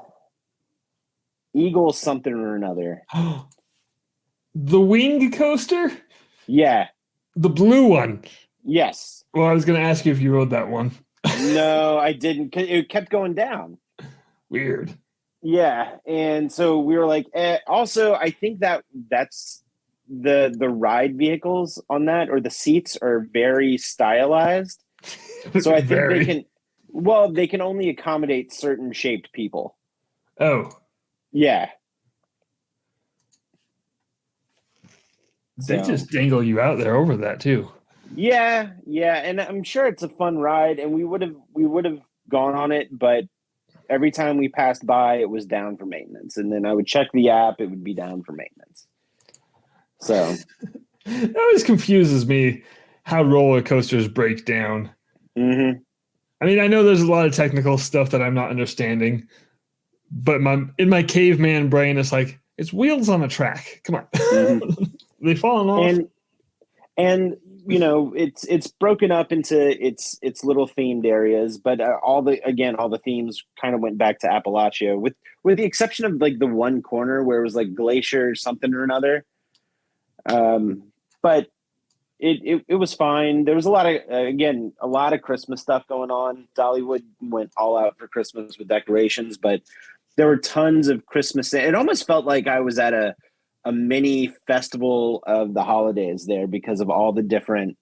Eagle something or another. The wing coaster? Yeah. The blue one? Yes. Well, I was going to ask you if you rode that one. No, I didn't. It kept going down. Weird. Yeah. And so we were like, also, I think that's the ride vehicles on that, or the seats are very stylized. So I think they can only accommodate certain shaped people. Oh. Yeah. They just dangle you out there over that too. Yeah, and I'm sure it's a fun ride, and we would have gone on it, but every time we passed by, it was down for maintenance, and then I would check the app, it would be down for maintenance. So it always confuses me how roller coasters break down. Mm-hmm. I mean, I know there's a lot of technical stuff that I'm not understanding, but in my caveman brain, it's like it's wheels on a track. Come on, Mm-hmm. They falling off. And it's broken up into its little themed areas, but all the themes kind of went back to Appalachia, with the exception of like the one corner where it was like glacier something or another. But it was fine. There was a lot of Christmas stuff going on. Dollywood went all out for Christmas with decorations, but there were tons of Christmas. It almost felt like I was at a mini festival of the holidays there because of all the different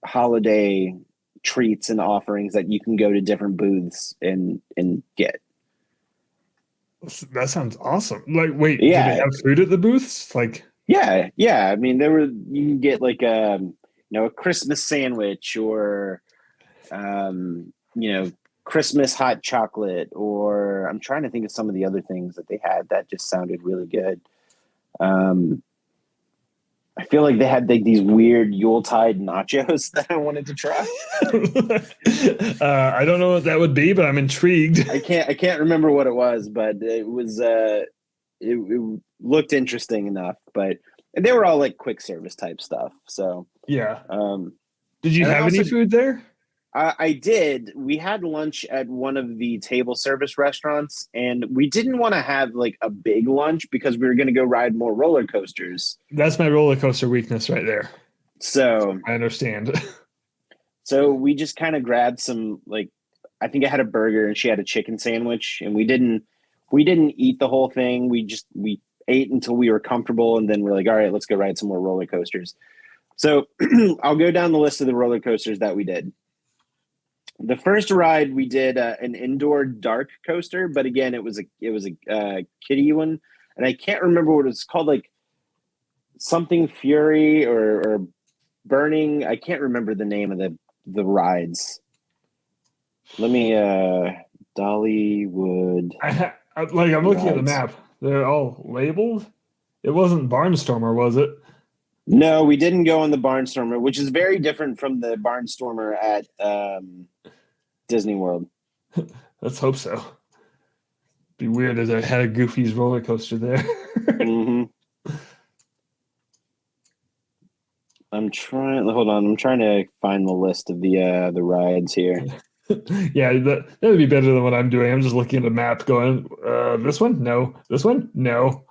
holiday treats and offerings that you can go to different booths and get. That sounds awesome. Like, wait, Yeah. do they have food at the booths? Like, yeah. I mean, you can get like a Christmas sandwich or Christmas hot chocolate, or I'm trying to think of some of the other things that they had that just sounded really good. I feel like they had like these weird Yuletide nachos that I wanted to try. I don't know what that would be, but I'm intrigued. I can't remember what it was, but it was it looked interesting enough. But they were all like quick service type stuff. So yeah. Did you have any food there? I did. We had lunch at one of the table service restaurants, and we didn't want to have like a big lunch because we were going to go ride more roller coasters. That's my roller coaster weakness right there. So I understand. So we just kind of grabbed some, like, I think I had a burger and she had a chicken sandwich, and we didn't eat the whole thing. We ate until we were comfortable, and then we're like, all right, let's go ride some more roller coasters. So I'll go down the list of the roller coasters that we did. The first ride we did an indoor dark coaster, but again, it was a kiddie one, and I can't remember what it's called, like something Fury or Burning. I can't remember the name of the rides. Let me Dollywood. I'm looking at the map. They're all labeled. It wasn't Barnstormer, was it? No, we didn't go on the Barnstormer, which is very different from the Barnstormer at Disney World. Let's hope so. Be weird if I had a Goofy's roller coaster there. Mm-hmm. I'm trying to find the list of the rides here. Yeah, that would be better than what I'm doing. I'm just looking at the map going, this one? No. This one? No.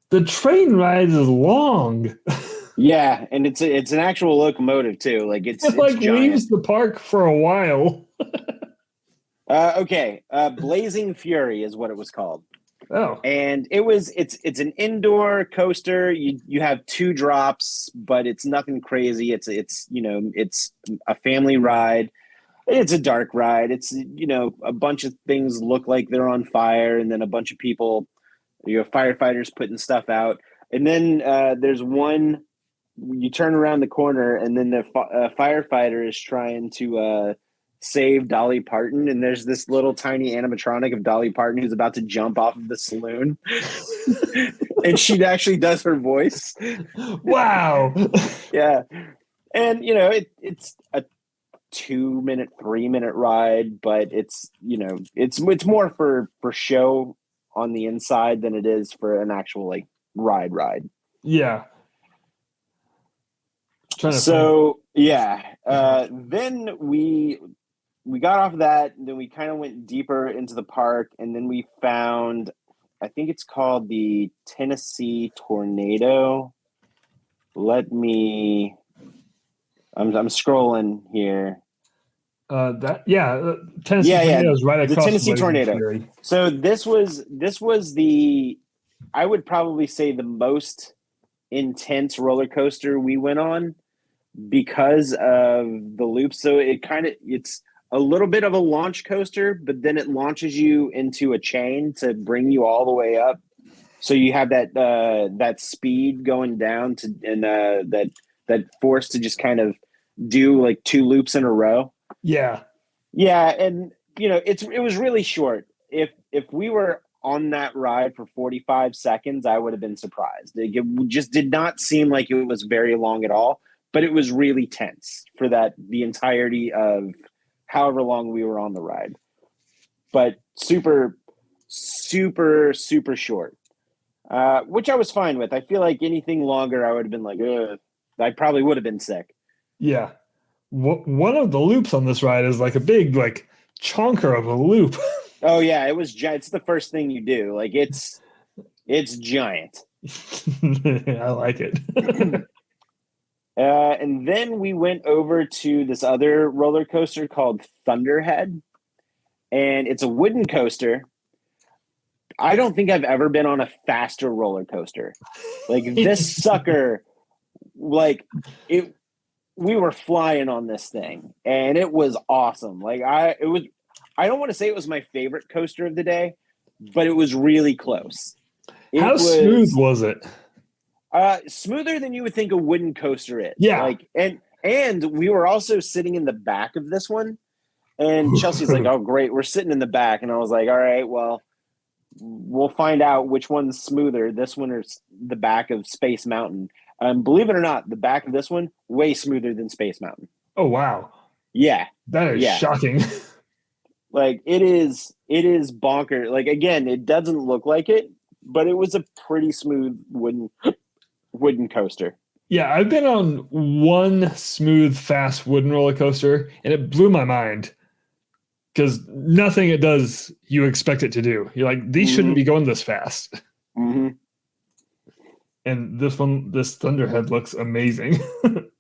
The train ride is long. Yeah, and it's an actual locomotive too. Like it's like giant. Leaves the park for a while. Okay. Blazing Fury is what it was called. Oh. And it's an indoor coaster. You have 2 drops, but it's nothing crazy. It's a family ride. It's a dark ride. It's a bunch of things look like they're on fire, and then a bunch of people, firefighters putting stuff out. And then there's one, you turn around the corner, and then the firefighter is trying to save Dolly Parton, and there's this little tiny animatronic of Dolly Parton who's about to jump off of the saloon. And she actually does her voice. Wow. Yeah. And it's a 2-minute, 3-minute ride, but it's more for show on the inside than it is for an actual like ride. Yeah. Then we got off that, and then we kind of went deeper into the park, and then we found, I think it's called the Tennessee Tornado. I'm scrolling here. Tennessee Tornado is right across the Tennessee Tornado. Fury. So this was the, I would probably say, the most intense roller coaster we went on because of the loop. So it's a little bit of a launch coaster, but then it launches you into a chain to bring you all the way up. So you have that speed going down to, and that force to just kind of do like 2 loops in a row. Yeah. Yeah, and it was really short. If we were on that ride for 45 seconds, I would have been surprised. It just did not seem like it was very long at all, but it was really tense for the entirety of however long we were on the ride. But super, super, super short, which I was fine with. I feel like anything longer, I would have been like, ugh. I probably would have been sick. Yeah. One of the loops on this ride is like a big like chonker of a loop. Oh yeah, it's the first thing you do. Like it's giant. I like it. And then we went over to this other roller coaster called Thunderhead, and it's a wooden coaster. I don't think I've ever been on a faster roller coaster. Like this sucker, like it. We were flying on this thing, and it was awesome. Like I don't want to say it was my favorite coaster of the day, but it was really close. How smooth was it? Smoother than you would think a wooden coaster is. Yeah. Like and we were also sitting in the back of this one, and Chelsea's like, "Oh, great, we're sitting in the back," and I was like, "All right, well, we'll find out which one's smoother, this one or the back of Space Mountain." Believe it or not, the back of this one way smoother than Space Mountain. Oh wow! Yeah, that is shocking. Like it is bonkers. Like again, it doesn't look like it, but it was a pretty smooth wooden coaster. Yeah, I've been on one smooth, fast wooden roller coaster, and it blew my mind because nothing it does you expect it to do. You're like, these shouldn't be going this fast. Mm-hmm. And this Thunderhead looks amazing.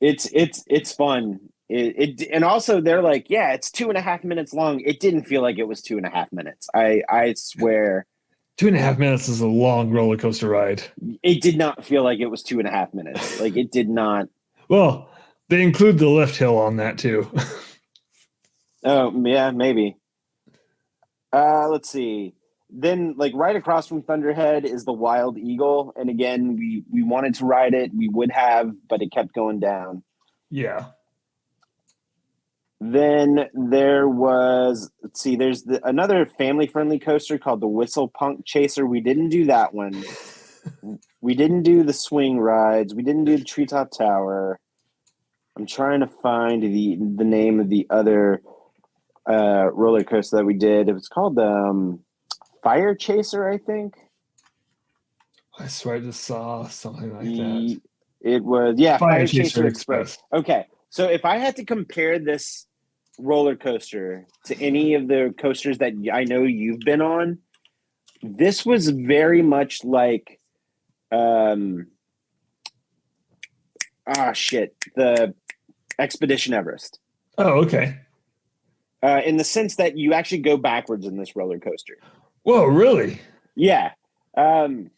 It's fun. And also they're like, yeah, it's 2.5 minutes long. It didn't feel like it was 2.5 minutes. I swear. 2.5 minutes is a long roller coaster ride. It did not feel like it was 2.5 minutes. Like it did not. Well, they include the lift hill on that too. Oh yeah, maybe. Let's see. Then like right across from Thunderhead is the Wild Eagle. And again, we wanted to ride it. We would have, but it kept going down. Yeah. Then there was, let's see, there's another family-friendly coaster called the Whistle Punk Chaser. We didn't do that one. We didn't do the swing rides. We didn't do the Treetop Tower. I'm trying to find the name of the other roller coaster that we did. It was called Fire Chaser, I think. I swear I just saw something like that. It was, yeah, Fire Chaser Express. Okay, so if I had to compare this roller coaster to any of the coasters that I know you've been on, this was very much like, the Expedition Everest. Oh, okay. In the sense that you actually go backwards in this roller coaster. Whoa, really? Yeah. And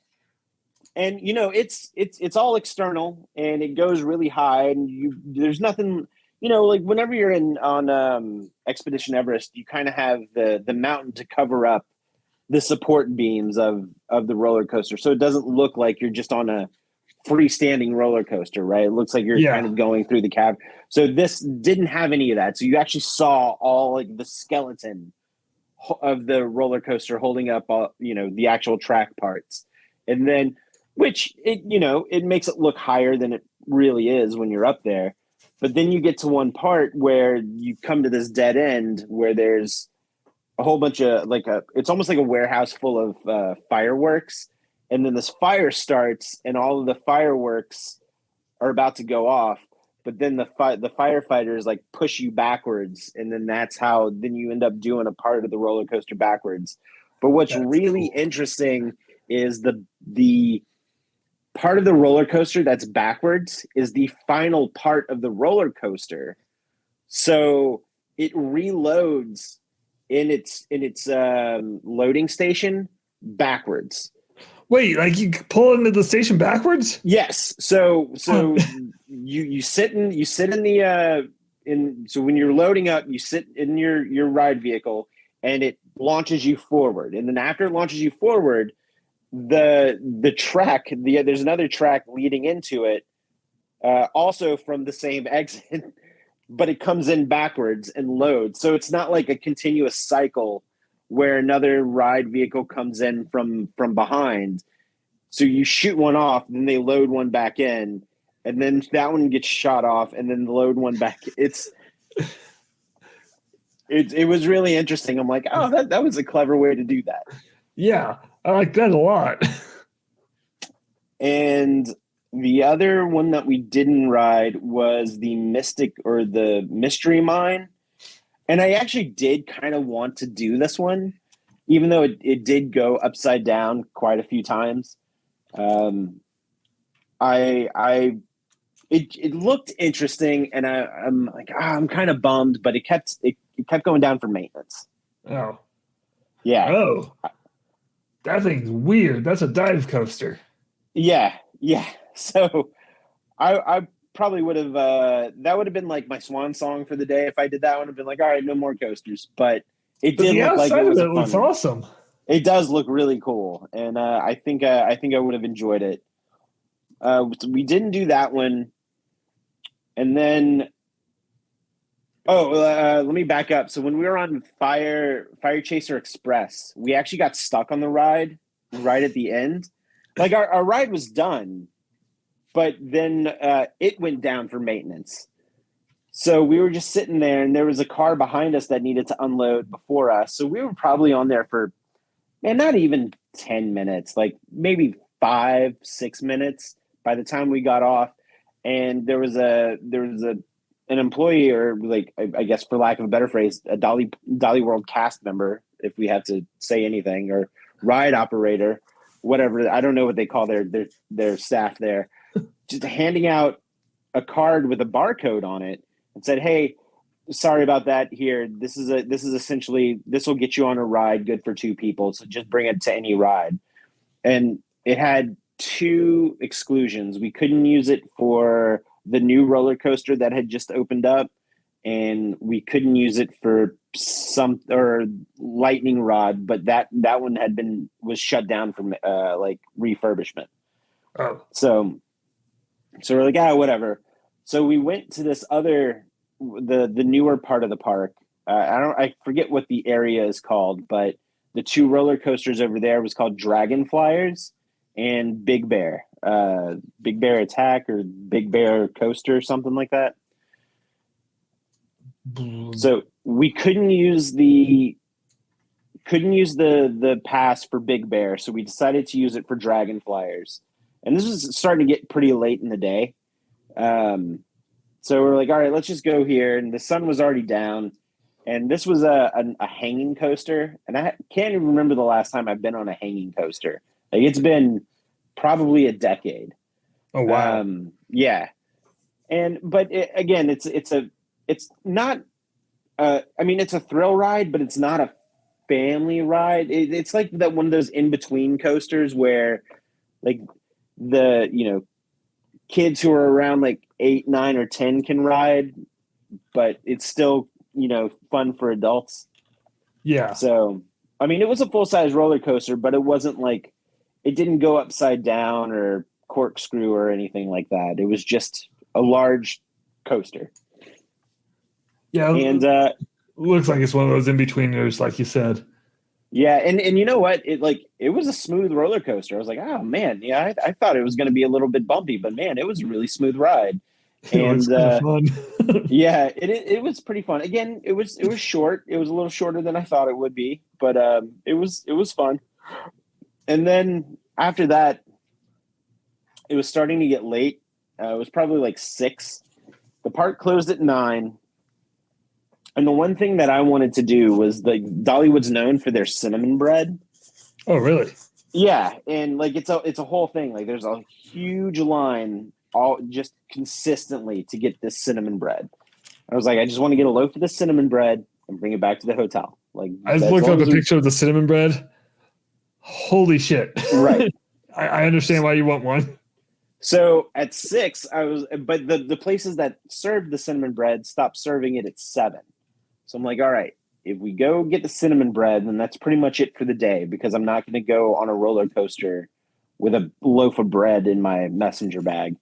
you know, it's all external and it goes really high and there's nothing, you know, like whenever you're on Expedition Everest, you kind of have the mountain to cover up the support beams of the roller coaster. So it doesn't look like you're just on a freestanding roller coaster, right? It looks like you're kind of going through the cavern. So this didn't have any of that. So you actually saw all like the skeleton of the roller coaster holding up, you know, the actual track parts. And then, which it makes it look higher than it really is when you're up there. But then you get to one part where you come to this dead end where there's a whole bunch of it's almost like a warehouse full of fireworks. And then this fire starts and all of the fireworks are about to go off. But then the firefighters like push you backwards. And then that's how then you end up doing a part of the roller coaster backwards. But what's really interesting is the part of the roller coaster that's backwards is the final part of the roller coaster. So it reloads in its loading station backwards. Wait, like you pull into the station backwards? Yes. So you sit in the so when you're loading up, you sit in your ride vehicle and it launches you forward. And then after it launches you forward, the track, there's another track leading into it, also from the same exit, but it comes in backwards and loads. So it's not like a continuous cycle where another ride vehicle comes in from behind. So you shoot one off, then they load one back in, and then that one gets shot off, and then load one back. It was really interesting. I'm like, oh, that was a clever way to do that. Yeah, I like that a lot. And The other one that we didn't ride was the Mystic or the Mystery Mine. And I actually did kind of want to do this one, even though it did go upside down quite a few times. It looked interesting, and I'm like, I'm kind of bummed, but it kept going down for maintenance. Oh. Yeah. Oh. That thing's weird. That's a dive coaster. Yeah. So I probably would have that would have been like my swan song for the day if I did that one. I've been like, all right, no more coasters. But it did look like it was a fun looks one. awesome. It does look really cool, and I think I would have enjoyed it. We didn't do that one, and then let me back up. So when we were on Fire Chaser Express, we actually got stuck on the ride right at the end. Like our ride was done, but then it went down for maintenance. So we were just sitting there, and there was a car behind us that needed to unload before us. So we were probably on there for, not even 10 minutes, like maybe 5-6 minutes by the time we got off. And there was an employee, or like, I guess for lack of a better phrase, a Dolly World cast member, if we have to say anything, or ride operator, whatever. I don't know what they call their staff there. Just handing out a card with a barcode on it and said, "Hey, sorry about that. Here, this is essentially, this will get you on a ride good for 2 people. So just bring it to any ride." And it had 2 exclusions. We couldn't use it for the new roller coaster that had just opened up, and we couldn't use it for lightning rod, but that one was shut down from like refurbishment. Oh. So we're like, whatever. So we went to this other, the newer part of the park. I forget what the area is called, but the 2 roller coasters over there was called Dragon Flyers and Big Bear. Big Bear Attack or Big Bear Coaster, something like that. So we couldn't use the pass for Big Bear, so we decided to use it for Dragon Flyers. And this was starting to get pretty late in the day. So we're like, all right, let's just go here. And the sun was already down. And this was a hanging coaster. And I can't even remember the last time I've been on a hanging coaster. Like, it's been probably a decade. Oh, wow. Yeah. But again, it's not, it's a thrill ride, but it's not a family ride. It's like that one of those in-between coasters where, like, the kids who are around like 8, 9, or 10 can ride, but it's still fun for adults. Yeah. So it was a full-size roller coaster, but it wasn't like, it didn't go upside down or corkscrew or anything like that. It was just a large coaster. Yeah, and looks like it's one of those in-betweeners, like you said. Yeah, and you know what? It was a smooth roller coaster. I was like, oh man, yeah, I thought it was going to be a little bit bumpy, but man, it was a really smooth ride. And fun. Yeah, it was pretty fun. Again, it was short. It was a little shorter than I thought it would be, but it was fun. And then after that, it was starting to get late. It was probably like 6. The park closed at 9. And the one thing that I wanted to do was, like, Dollywood's known for their cinnamon bread. Oh, really? Yeah, and like it's a whole thing. Like, there's a huge line all just consistently to get this cinnamon bread. I was like, I just want to get a loaf of the cinnamon bread and bring it back to the hotel. Like, I just looked up a picture of the cinnamon bread. Holy shit! Right. I understand why you want one. So at 6, but the places that served the cinnamon bread stopped serving it at 7. So I'm like, all right, if we go get the cinnamon bread, then that's pretty much it for the day, because I'm not going to go on a roller coaster with a loaf of bread in my messenger bag.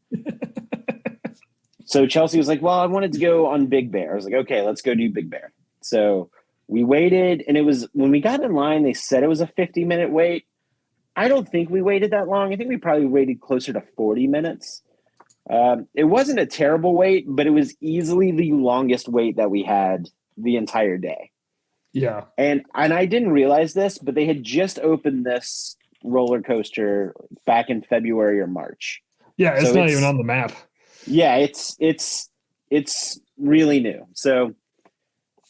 So Chelsea was like, well, I wanted to go on Big Bear. I was like, okay, let's go do Big Bear. So we waited, and it was, when we got in line, they said it was a 50-minute wait. I don't think we waited that long. I think we probably waited closer to 40 minutes. It wasn't a terrible wait, but it was easily the longest wait that we had the entire day. Yeah. And I didn't realize this, but they had just opened this roller coaster back in February or March. Yeah, it's So not even on the map. Yeah, it's really new. So,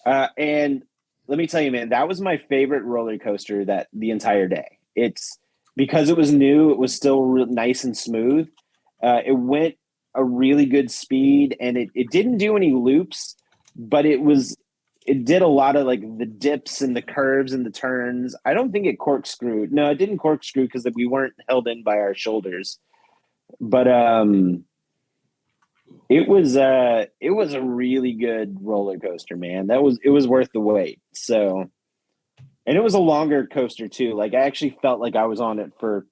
and let me tell you, man, that was my favorite roller coaster that the entire day. It's because it was new. It was still nice and smooth. It went a really good speed, and it didn't do any loops, but it did a lot of like the dips and the curves and the turns. I don't think it corkscrewed. No, it didn't corkscrew because we weren't held in by our shoulders. But it was a really good roller coaster, man. It was worth the wait. So, and it was a longer coaster too. Like I actually felt like I was on it for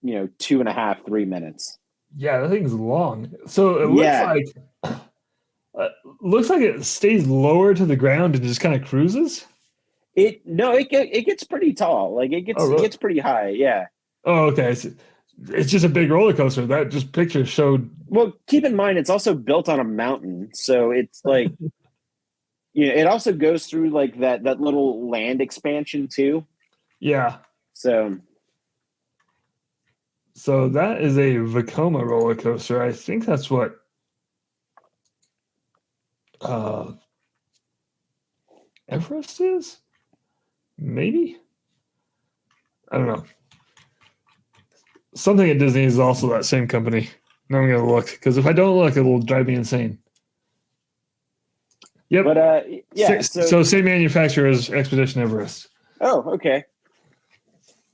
2.5, 3 minutes. Yeah, that thing's long. So it Yeah. looks like it stays lower to the ground and just kind of cruises. It gets pretty tall. Like it Oh, really? gets pretty high. Yeah. Oh, okay. It's just a big roller coaster. That just picture showed. Well, keep in mind it's also built on a mountain, so it's like it also goes through like that little land expansion too. Yeah. So So that is a Vekoma roller coaster. I think that's what uh, Everest is. Maybe. I don't know. Something at Disney is also that same company. Now I'm gonna look because if I don't look, it'll drive me insane. Yep. But yeah. So same manufacturer as Expedition Everest. Oh, okay.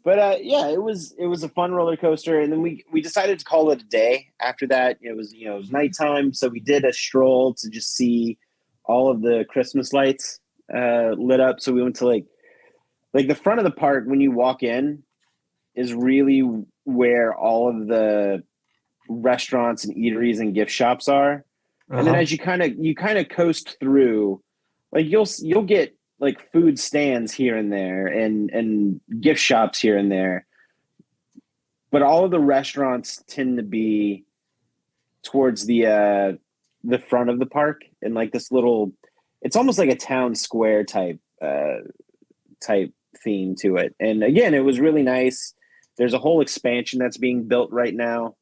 But yeah, it was a fun roller coaster, and then we decided to call it a day. After that, it was nighttime, so we did a stroll to just see all of the Christmas lights lit up. So we went to like the front of the park when you walk in is really where all of the restaurants and eateries and gift shops are. And then as you kind of coast through, like you'll get like food stands here and there and gift shops here and there. But all of the restaurants tend to be towards the front of the park and like this little it's almost like a town square type theme to it. And again, it was really nice. There's a whole expansion that's being built right now.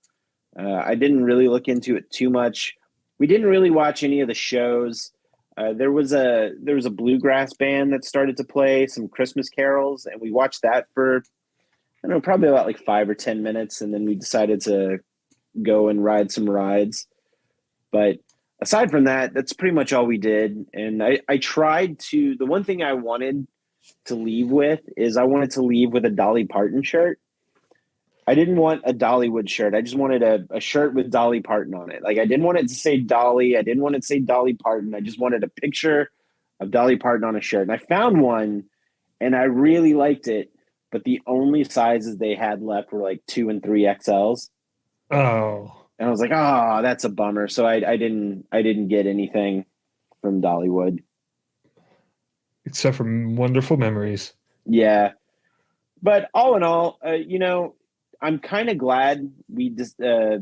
I didn't really look into it too much. We didn't really watch any of the shows. There was a bluegrass band that started to play some Christmas carols, and we watched that for I don't know, probably about like 5 or 10 minutes, and then we decided to go and ride some rides. But aside from that, that's pretty much all we did. And I tried to the one thing I wanted to leave with is I wanted to leave with a Dolly Parton shirt. I didn't want a Dollywood shirt. I just wanted a shirt with Dolly Parton on it. Like I didn't want it to say Dolly. I didn't want it to say Dolly Parton. I just wanted a picture of Dolly Parton on a shirt. And I found one and I really liked it, but the only sizes they had left were like 2 and 3 XLs. Oh. And I was like, oh, that's a bummer. So I didn't get anything from Dollywood. Except for wonderful memories. Yeah. But all in all, I'm kind of glad we just. This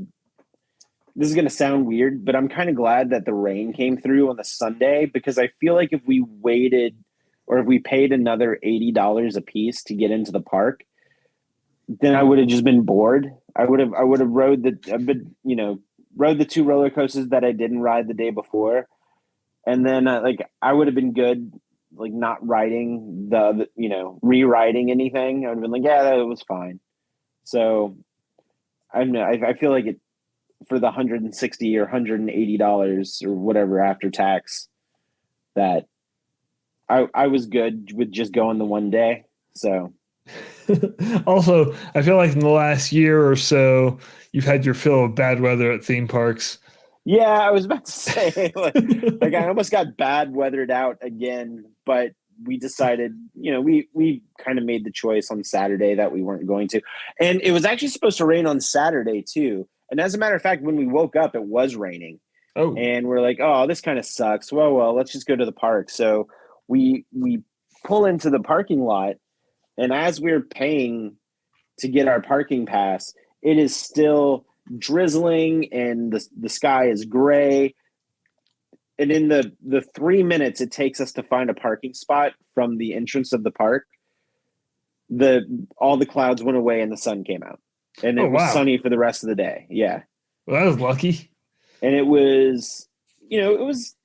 is going to sound weird, but I'm kind of glad that the rain came through on the Sunday because I feel like if we waited or if we paid another $80 a piece to get into the park, then I would have just been bored. I would have rode rode the 2 roller coasters that I didn't ride the day before, and then I would have been good. Like not riding rewriting anything. I would have been like, yeah, that was fine. So I don't know. I feel like it for the $160 or $180 or whatever after tax that I was good with just going the one day. So also, I feel like in the last year or so, you've had your fill of bad weather at theme parks. Yeah, I was about to say like I almost got bad weathered out again, but we decided, we kind of made the choice on Saturday that we weren't going to. And it was actually supposed to rain on Saturday too. And as a matter of fact, when we woke up, it was raining. Oh. And we're like, oh, this kind of sucks. Well, let's just go to the park. So we pull into the parking lot, and as we're paying to get our parking pass, it is still drizzling and the sky is gray. And in the 3 minutes it takes us to find a parking spot from the entrance of the park, all the clouds went away and the sun came out. And it was sunny for the rest of the day. Yeah. Well, that was lucky. And it was, it was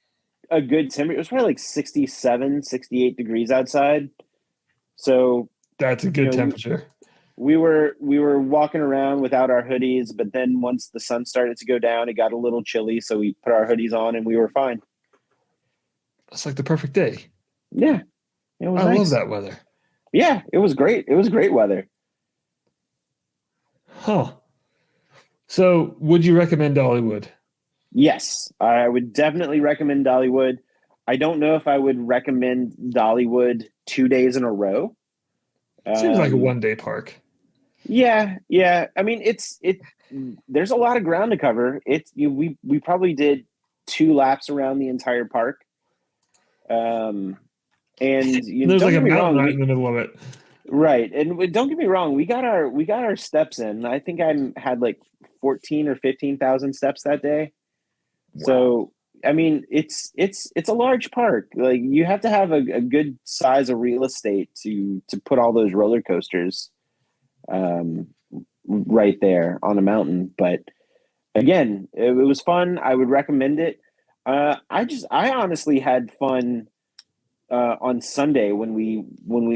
a good temperature. It was probably like 67, 68 degrees outside. So that's a good temperature. We were walking around without our hoodies, but then once the sun started to go down, it got a little chilly, so we put our hoodies on and we were fine. It's like the perfect day. Yeah. It was I nice. love that weather. Yeah, it was great. It was great weather. Huh. So would you recommend Dollywood? Yes, I would definitely recommend Dollywood. I don't know if I would recommend Dollywood 2 days in a row. Seems like a one-day park. Yeah. I mean, there's a lot of ground to cover. We probably did 2 laps around the entire park. And there's like a mountain right in the middle of it. Right. And don't get me wrong, we got our steps in. I think I had like 14 or 15,000 steps that day. Wow. So, I mean, it's a large park. Like, you have to have a good size of real estate to put all those roller coasters right there on a mountain. But again, it was fun. I would recommend it. I honestly had fun on Sunday when we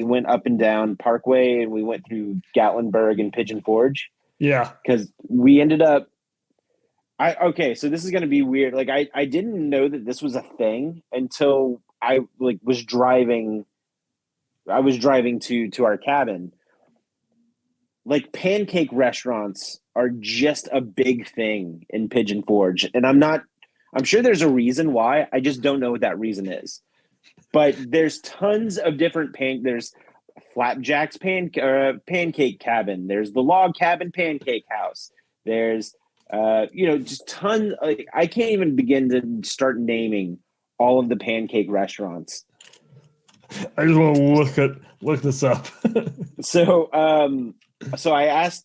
went up and down Parkway and we went through Gatlinburg and Pigeon Forge. Yeah, because we ended up. So this is going to be weird. Like, I didn't know that this was a thing until I was driving. I was driving to our cabin. Like, pancake restaurants are just a big thing in Pigeon Forge, and I'm sure there's a reason why. I just don't know what that reason is. But there's tons of different there's Flapjack's pancake cabin. There's the Log Cabin Pancake House. There's just tons. Like, I can't even begin to start naming all of the pancake restaurants. I just want to look this up. So I asked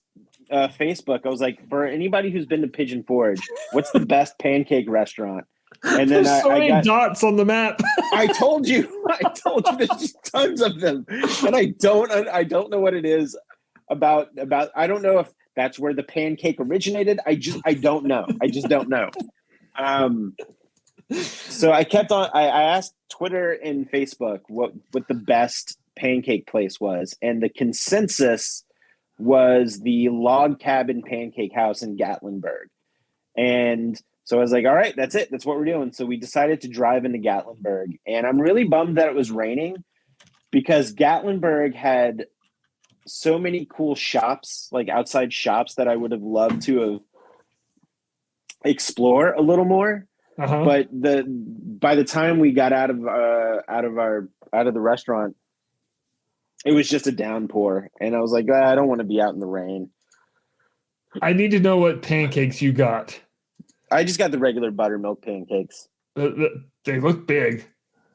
Facebook. I was like, for anybody who's been to Pigeon Forge, what's the best pancake restaurant? And then there's so many dots on the map. I told you there's just tons of them, and I don't know what it is about. I don't know if that's where the pancake originated. I don't know. I just don't know. So I kept on. I asked Twitter and Facebook what the best pancake place was, and the consensus was the Log Cabin Pancake House in Gatlinburg. And so I was like, all right, that's it. That's what we're doing. So we decided to drive into Gatlinburg. And I'm really bummed that it was raining, because Gatlinburg had so many cool shops, like outside shops, that I would have loved to have explore a little more. Uh-huh. But by the time we got out of the restaurant, it was just a downpour. And I was like, I don't want to be out in the rain. I need to know what pancakes you got. I just got the regular buttermilk pancakes. They look big.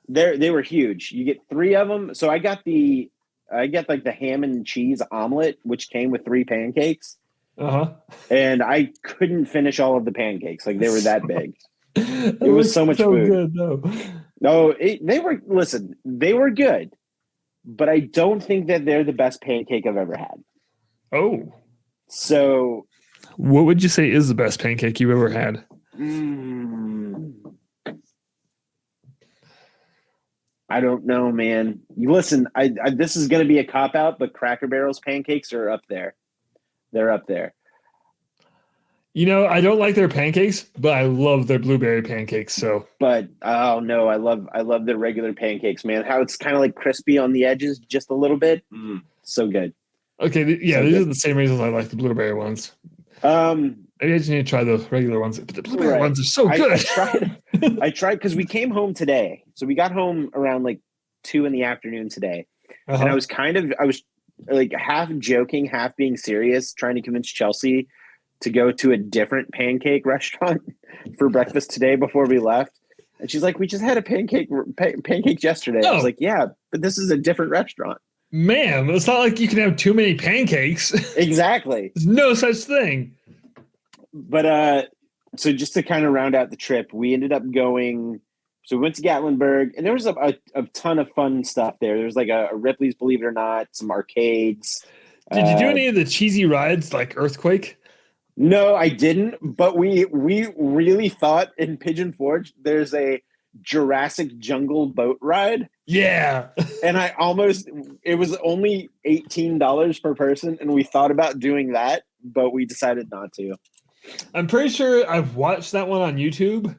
They were huge. You get 3 of them. So I got like the ham and cheese omelet, which came with 3 pancakes. Uh-huh. And I couldn't finish all of the pancakes. Like, they were that big. It was so much food. Good, though. No, they were good, but I don't think that they're the best pancake I've ever had. Oh. So, what would you say is the best pancake you've ever had? I don't know, man. Listen, I this is going to be a cop-out, but Cracker Barrel's pancakes are up there. They're up there. I don't like their pancakes, but I love their blueberry pancakes. So, but oh no, I love their regular pancakes, man. How it's kind of like crispy on the edges, just a little bit. So good. Okay, yeah, these are the same reasons I like the blueberry ones. Maybe I just need to try the regular ones, but the blueberry ones are so good. I tried because we came home today, so we got home around like 2 p.m. today, and I was like half joking, half being serious, trying to convince Chelsea to go to a different pancake restaurant for breakfast today before we left. And she's like, we just had a pancakes yesterday. I was like, yeah, but this is a different restaurant. Man, it's not like you can have too many pancakes. Exactly. There's no such thing. But so just to kind of round out the trip, we ended up going. So we went to Gatlinburg, and there was a ton of fun stuff there. There was like a Ripley's Believe It or Not, some arcades. Did you do any of the cheesy rides like Earthquake? No, I didn't. But we really thought in Pigeon Forge there's a Jurassic Jungle boat ride. Yeah. And it was only $18 per person, and we thought about doing that, but we decided not to. I'm pretty sure I've watched that one on YouTube.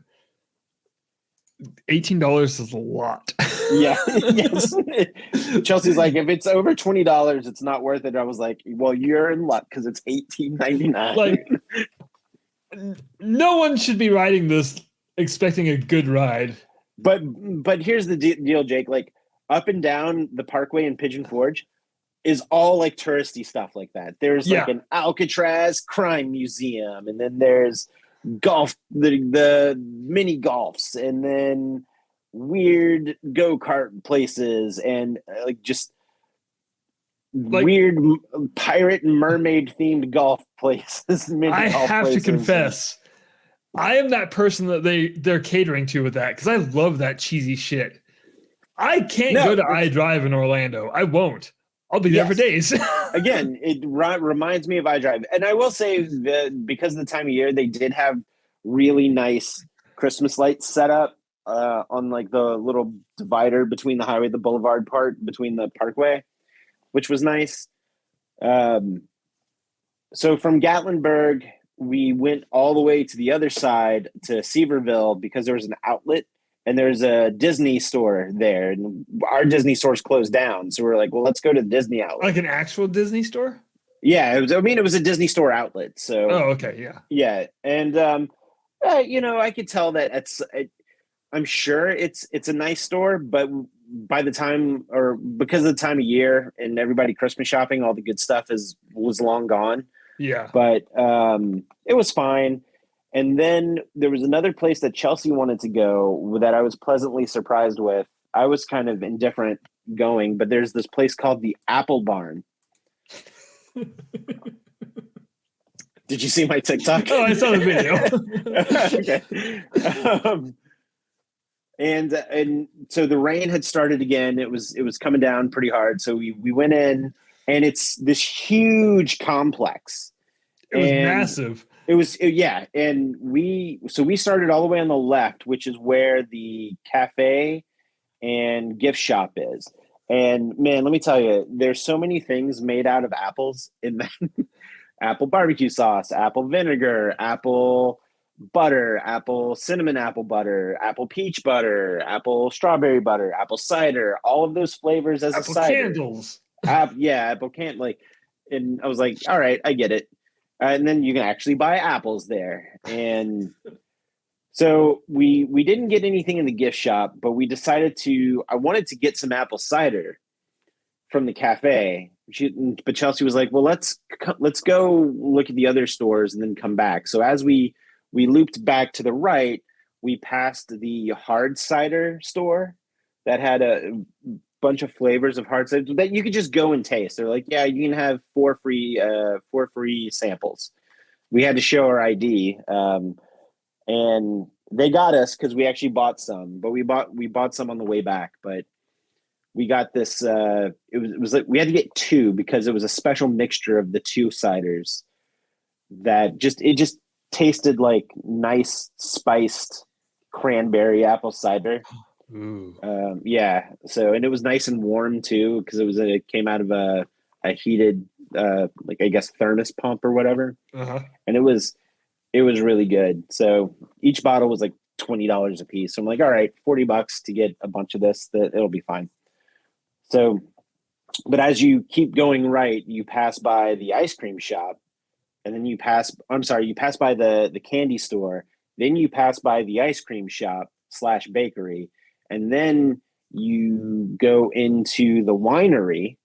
$18 is a lot. Yeah. Yes. Chelsea's like, if it's over $20, it's not worth it. I was like, well, you're in luck because it's $18.99. Like, no one should be riding this expecting a good ride. But here's the deal, Jake. Like, up and down the parkway in Pigeon Forge is all like touristy stuff like that. There's like an Alcatraz crime museum, and then there's golf, the mini golfs, and then weird go-kart places, and like just weird pirate and mermaid themed golf places. I have to confess, I am that person that they're catering to with that because I love that cheesy shit. I can't go to iDrive in Orlando. I won't. I'll be there for days. Again, it reminds me of iDrive. And I will say that because of the time of year, they did have really nice Christmas lights set up on like the little divider between the highway, the boulevard part between the parkway, which was nice. So from Gatlinburg, we went all the way to the other side to Seaverville because there was an outlet. And there's a Disney store there, and our Disney store's closed down. So we're like, well, let's go to the Disney outlet. Like an actual Disney store? Yeah, it was a Disney store outlet. So okay, yeah. Yeah. And I could tell that I'm sure it's a nice store, but by the time, or because of the time of year and everybody Christmas shopping, all the good stuff was long gone. Yeah. But it was fine. And then there was another place that Chelsea wanted to go that I was pleasantly surprised with. I was kind of indifferent going, but there's this place called the Apple Barn. Did you see my TikTok? Oh, I saw the video. Okay. And so the rain had started again. It was coming down pretty hard. So we went in, and it's this huge complex. It was massive. And we started all the way on the left, which is where the cafe and gift shop is. And man, let me tell you, there's so many things made out of apples in that. Apple barbecue sauce, apple vinegar, apple butter, apple cinnamon apple butter, apple peach butter, apple strawberry butter, apple cider, all of those flavors as apple a cider. Candles. Apple can and I was like, all right, I get it. And then you can actually buy apples there. And so we didn't get anything in the gift shop, but we decided I wanted to get some apple cider from the cafe. But Chelsea was like, well, let's go look at the other stores and then come back. So as we looped back to the right, we passed the hard cider store that had a bunch of flavors of hard cider that you could just go and taste. They're like, yeah, you can have four free samples. We had to show our ID, and they got us because we actually bought some, but we bought some on the way back. But we got this. It was like we had to get two because it was a special mixture of the two ciders that just tasted like nice spiced cranberry apple cider. Yeah. So, and it was nice and warm too, because it came out of a heated, like I guess thermos pump or whatever. And it was really good. So each bottle was like $20 a piece. So I'm like, all right, $40 to get a bunch of this, it'll be fine. So, but as you keep going right, you pass by the ice cream shop, and then you pass by the candy store. Then you pass by the ice cream shop / bakery. And then you go into the winery.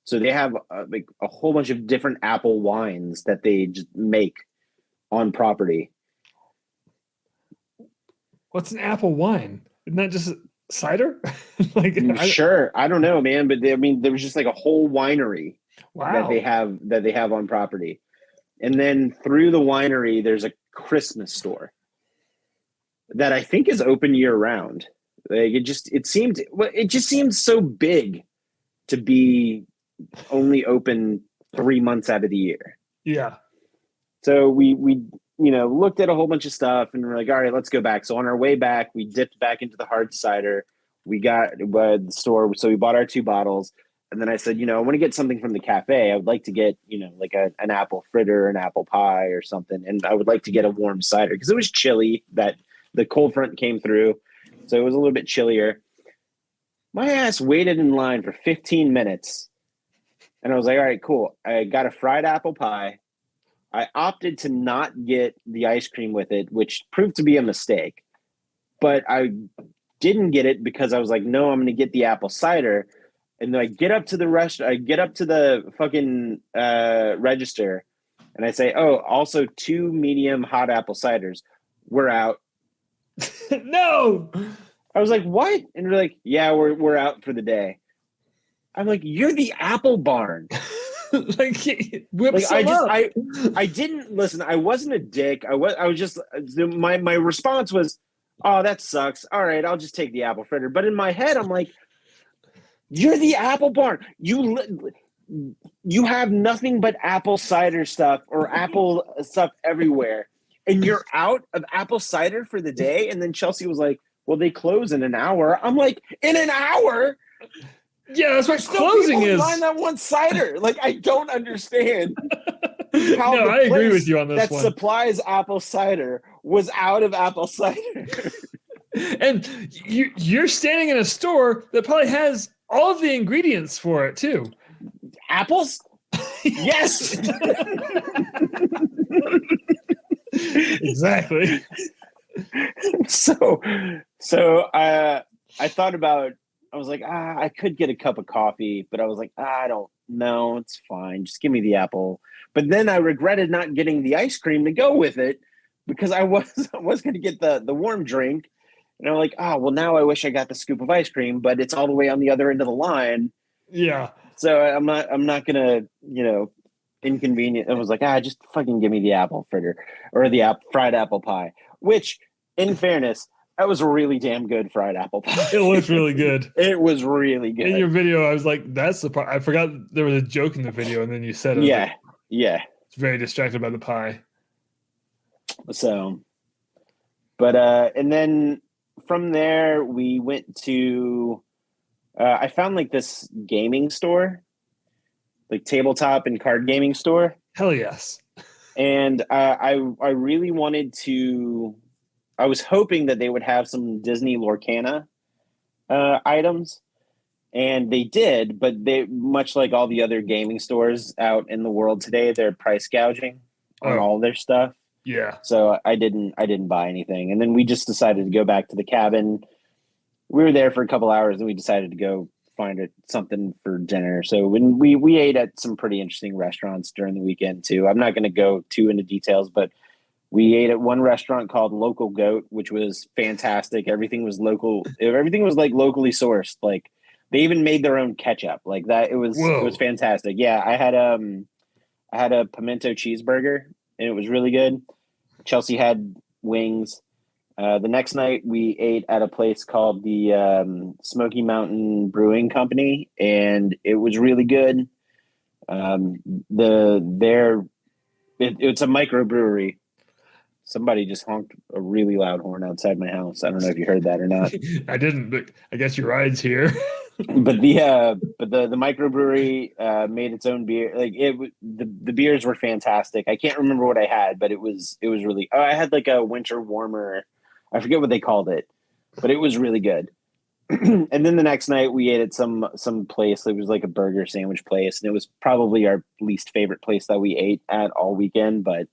So they have like a whole bunch of different apple wines that they just make on property. What's an apple wine? Isn't that just cider? Sure. I don't know, man. But there was just like a whole winery that they have on property. And then through the winery, there's a Christmas store that I think is open year round. Like it just seemed so big to be only open 3 months out of the year. Yeah. So we looked at a whole bunch of stuff and we're like, all right, let's go back. So on our way back, we dipped back into the hard cider. We got the store, so we bought our 2 bottles. And then I said, I want to get something from the cafe. I would like to get, like an apple fritter, an apple pie or something. And I would like to get a warm cider because it was chilly. That the cold front came through. So it was a little bit chillier. My ass waited in line for 15 minutes. And I was like, all right, cool. I got a fried apple pie. I opted to not get the ice cream with it, which proved to be a mistake. But I didn't get it because I was like, no, I'm going to get the apple cider. And then I get up to the fucking register, and I say, "Oh, also 2 medium hot apple ciders. We're out." No, I was like, "What?" And they're like, "Yeah, we're out for the day." I'm like, "You're the Apple Barn." like I didn't listen. I wasn't a dick. I was just my response was, "Oh, that sucks. All right, I'll just take the apple fritter." But in my head, I'm like, you're the Apple Barn. You have nothing but apple cider stuff or apple stuff everywhere. And you're out of apple cider for the day. And then Chelsea was like, well, they close in an hour. I'm like, in an hour? Yeah, that's what closing is. Line that one cider. Like, I don't understand how no, I agree with you on this that one. supplies apple cider was out of apple cider. And you're standing in a store that probably has all of the ingredients for it too. Apples? Yes. Exactly. So I thought about, I was like, I could get a cup of coffee, but I was like, I don't know, it's fine. Just give me the apple. But then I regretted not getting the ice cream to go with it because I was going to get the warm drink. And I'm like, well, now I wish I got the scoop of ice cream, but it's all the way on the other end of the line. Yeah. So I'm not gonna, inconvenient. I was like, just fucking give me the apple fritter or the fried apple pie. Which, in fairness, that was a really damn good fried apple pie. It looked really good. It was really good. In your video, I was like, that's the part. I forgot there was a joke in the video, and then you said it. Yeah. It's very distracted by the pie. So, but and then from there we went to I found like this gaming store, like tabletop and card gaming store. Hell yes. And I really wanted to, I was hoping that they would have some Disney Lorcana items, and they did, but they, much like all the other gaming stores out in the world today, they're price gouging on all their stuff. Yeah. So I didn't buy anything. And then we just decided to go back to the cabin. We were there for a couple hours and we decided to go find something for dinner. So when we ate at some pretty interesting restaurants during the weekend too. I'm not going to go too into details, but we ate at one restaurant called Local Goat, which was fantastic. Everything was local. Everything was like locally sourced. Like they even made their own ketchup like that. It was fantastic. Yeah. I had a pimento cheeseburger and it was really good. Chelsea had wings. The next night we ate at a place called the Smoky Mountain Brewing Company, and it was really good. It's a microbrewery. Somebody just honked a really loud horn outside my house. I don't know if you heard that or not. I didn't, but I guess your ride's here. But the microbrewery made its own beer. Like the beers were fantastic. I can't remember what I had, but it was really. I had like a winter warmer. I forget what they called it, but it was really good. And then the next night we ate at some place. It was like a burger sandwich place, and it was probably our least favorite place that we ate at all weekend. But I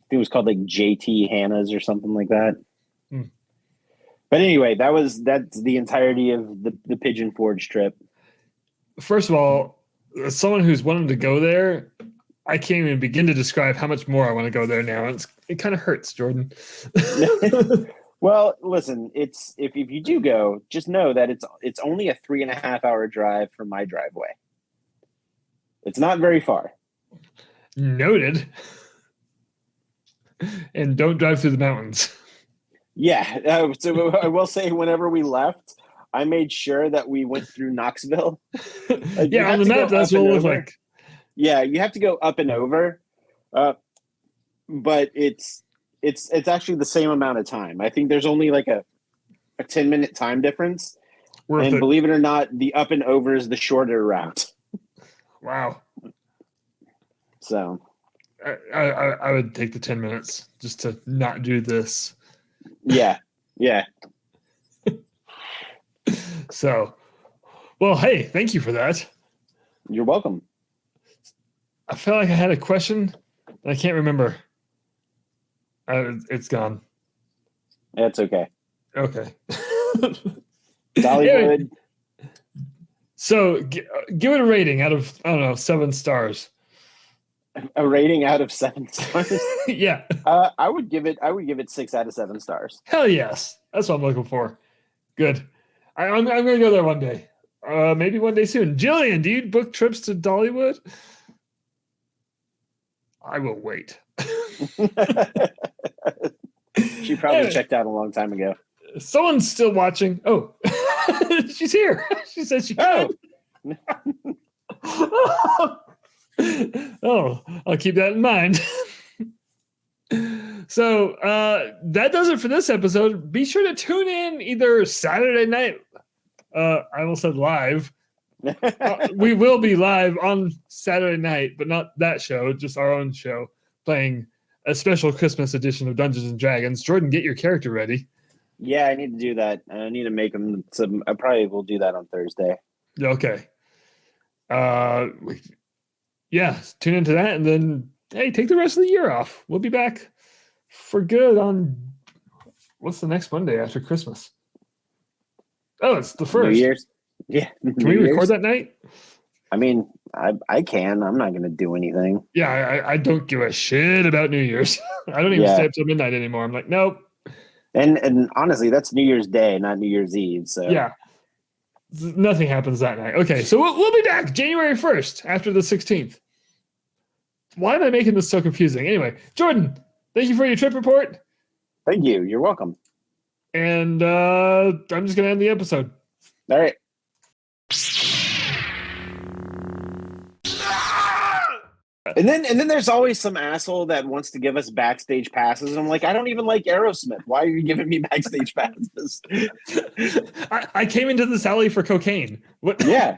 think it was called like JT Hannah's or something like that. Hmm. But anyway, that's the entirety of the Pigeon Forge trip. First of all, as someone who's wanted to go there, I can't even begin to describe how much more I want to go there now. It kind of hurts, Jordan. Well, listen, if you do go, just know that it's only a 3.5 hour drive from my driveway. It's not very far. Noted. And don't drive through the mountains. Yeah. So I will say, whenever we left, I made sure that we went through Knoxville. Yeah, on the map, that's what it looked like. Yeah, you have to go up and over, but it's actually the same amount of time. I think there's only like a 10-minute time difference, and believe it or not, the up and over is the shorter route. Wow. So, I would take the 10 minutes just to not do this. Yeah. So, well, hey, thank you for that. You're welcome. I felt like I had a question, and I can't remember. It's gone. That's okay. Okay. Dollywood. So, give it a rating out of, I don't know, 7 stars. A rating out of 7 stars. Yeah. I would give it 6 out of 7 stars. Hell yes. That's what I'm looking for. Good. I'm going to go there one day. Maybe one day soon. Jillian, do you book trips to Dollywood? I will wait. She probably checked out a long time ago. Someone's still watching. Oh, she's here. She said she could. Oh, I'll keep that in mind. So that does it for this episode. Be sure to tune in either Saturday night. I almost said live. We will be live on Saturday night, but not that show, just our own show, playing a special Christmas edition of Dungeons and Dragons. Jordan, get your character ready. Yeah, I need to do that. I need to make them some. I probably will do that on Thursday. Okay. Yeah, tune into that, and then hey, take the rest of the year off. We'll be back for good on what's the next Monday after Christmas? Oh, it's the 1st. New Year's. Yeah. Can we record that night? I mean, I can. I'm not going to do anything. Yeah, I don't give a shit about New Year's. I don't even stay up till midnight anymore. I'm like, nope. And honestly, that's New Year's Day, not New Year's Eve. So yeah, nothing happens that night. Okay, so we'll be back January 1st after the 16th. Why am I making this so confusing? Anyway, Jordan, thank you for your trip report. Thank you. You're welcome. And I'm just going to end the episode. All right. And then there's always some asshole that wants to give us backstage passes. And I'm like, I don't even like Aerosmith. Why are you giving me backstage passes? I came into this alley for cocaine. What? Yeah.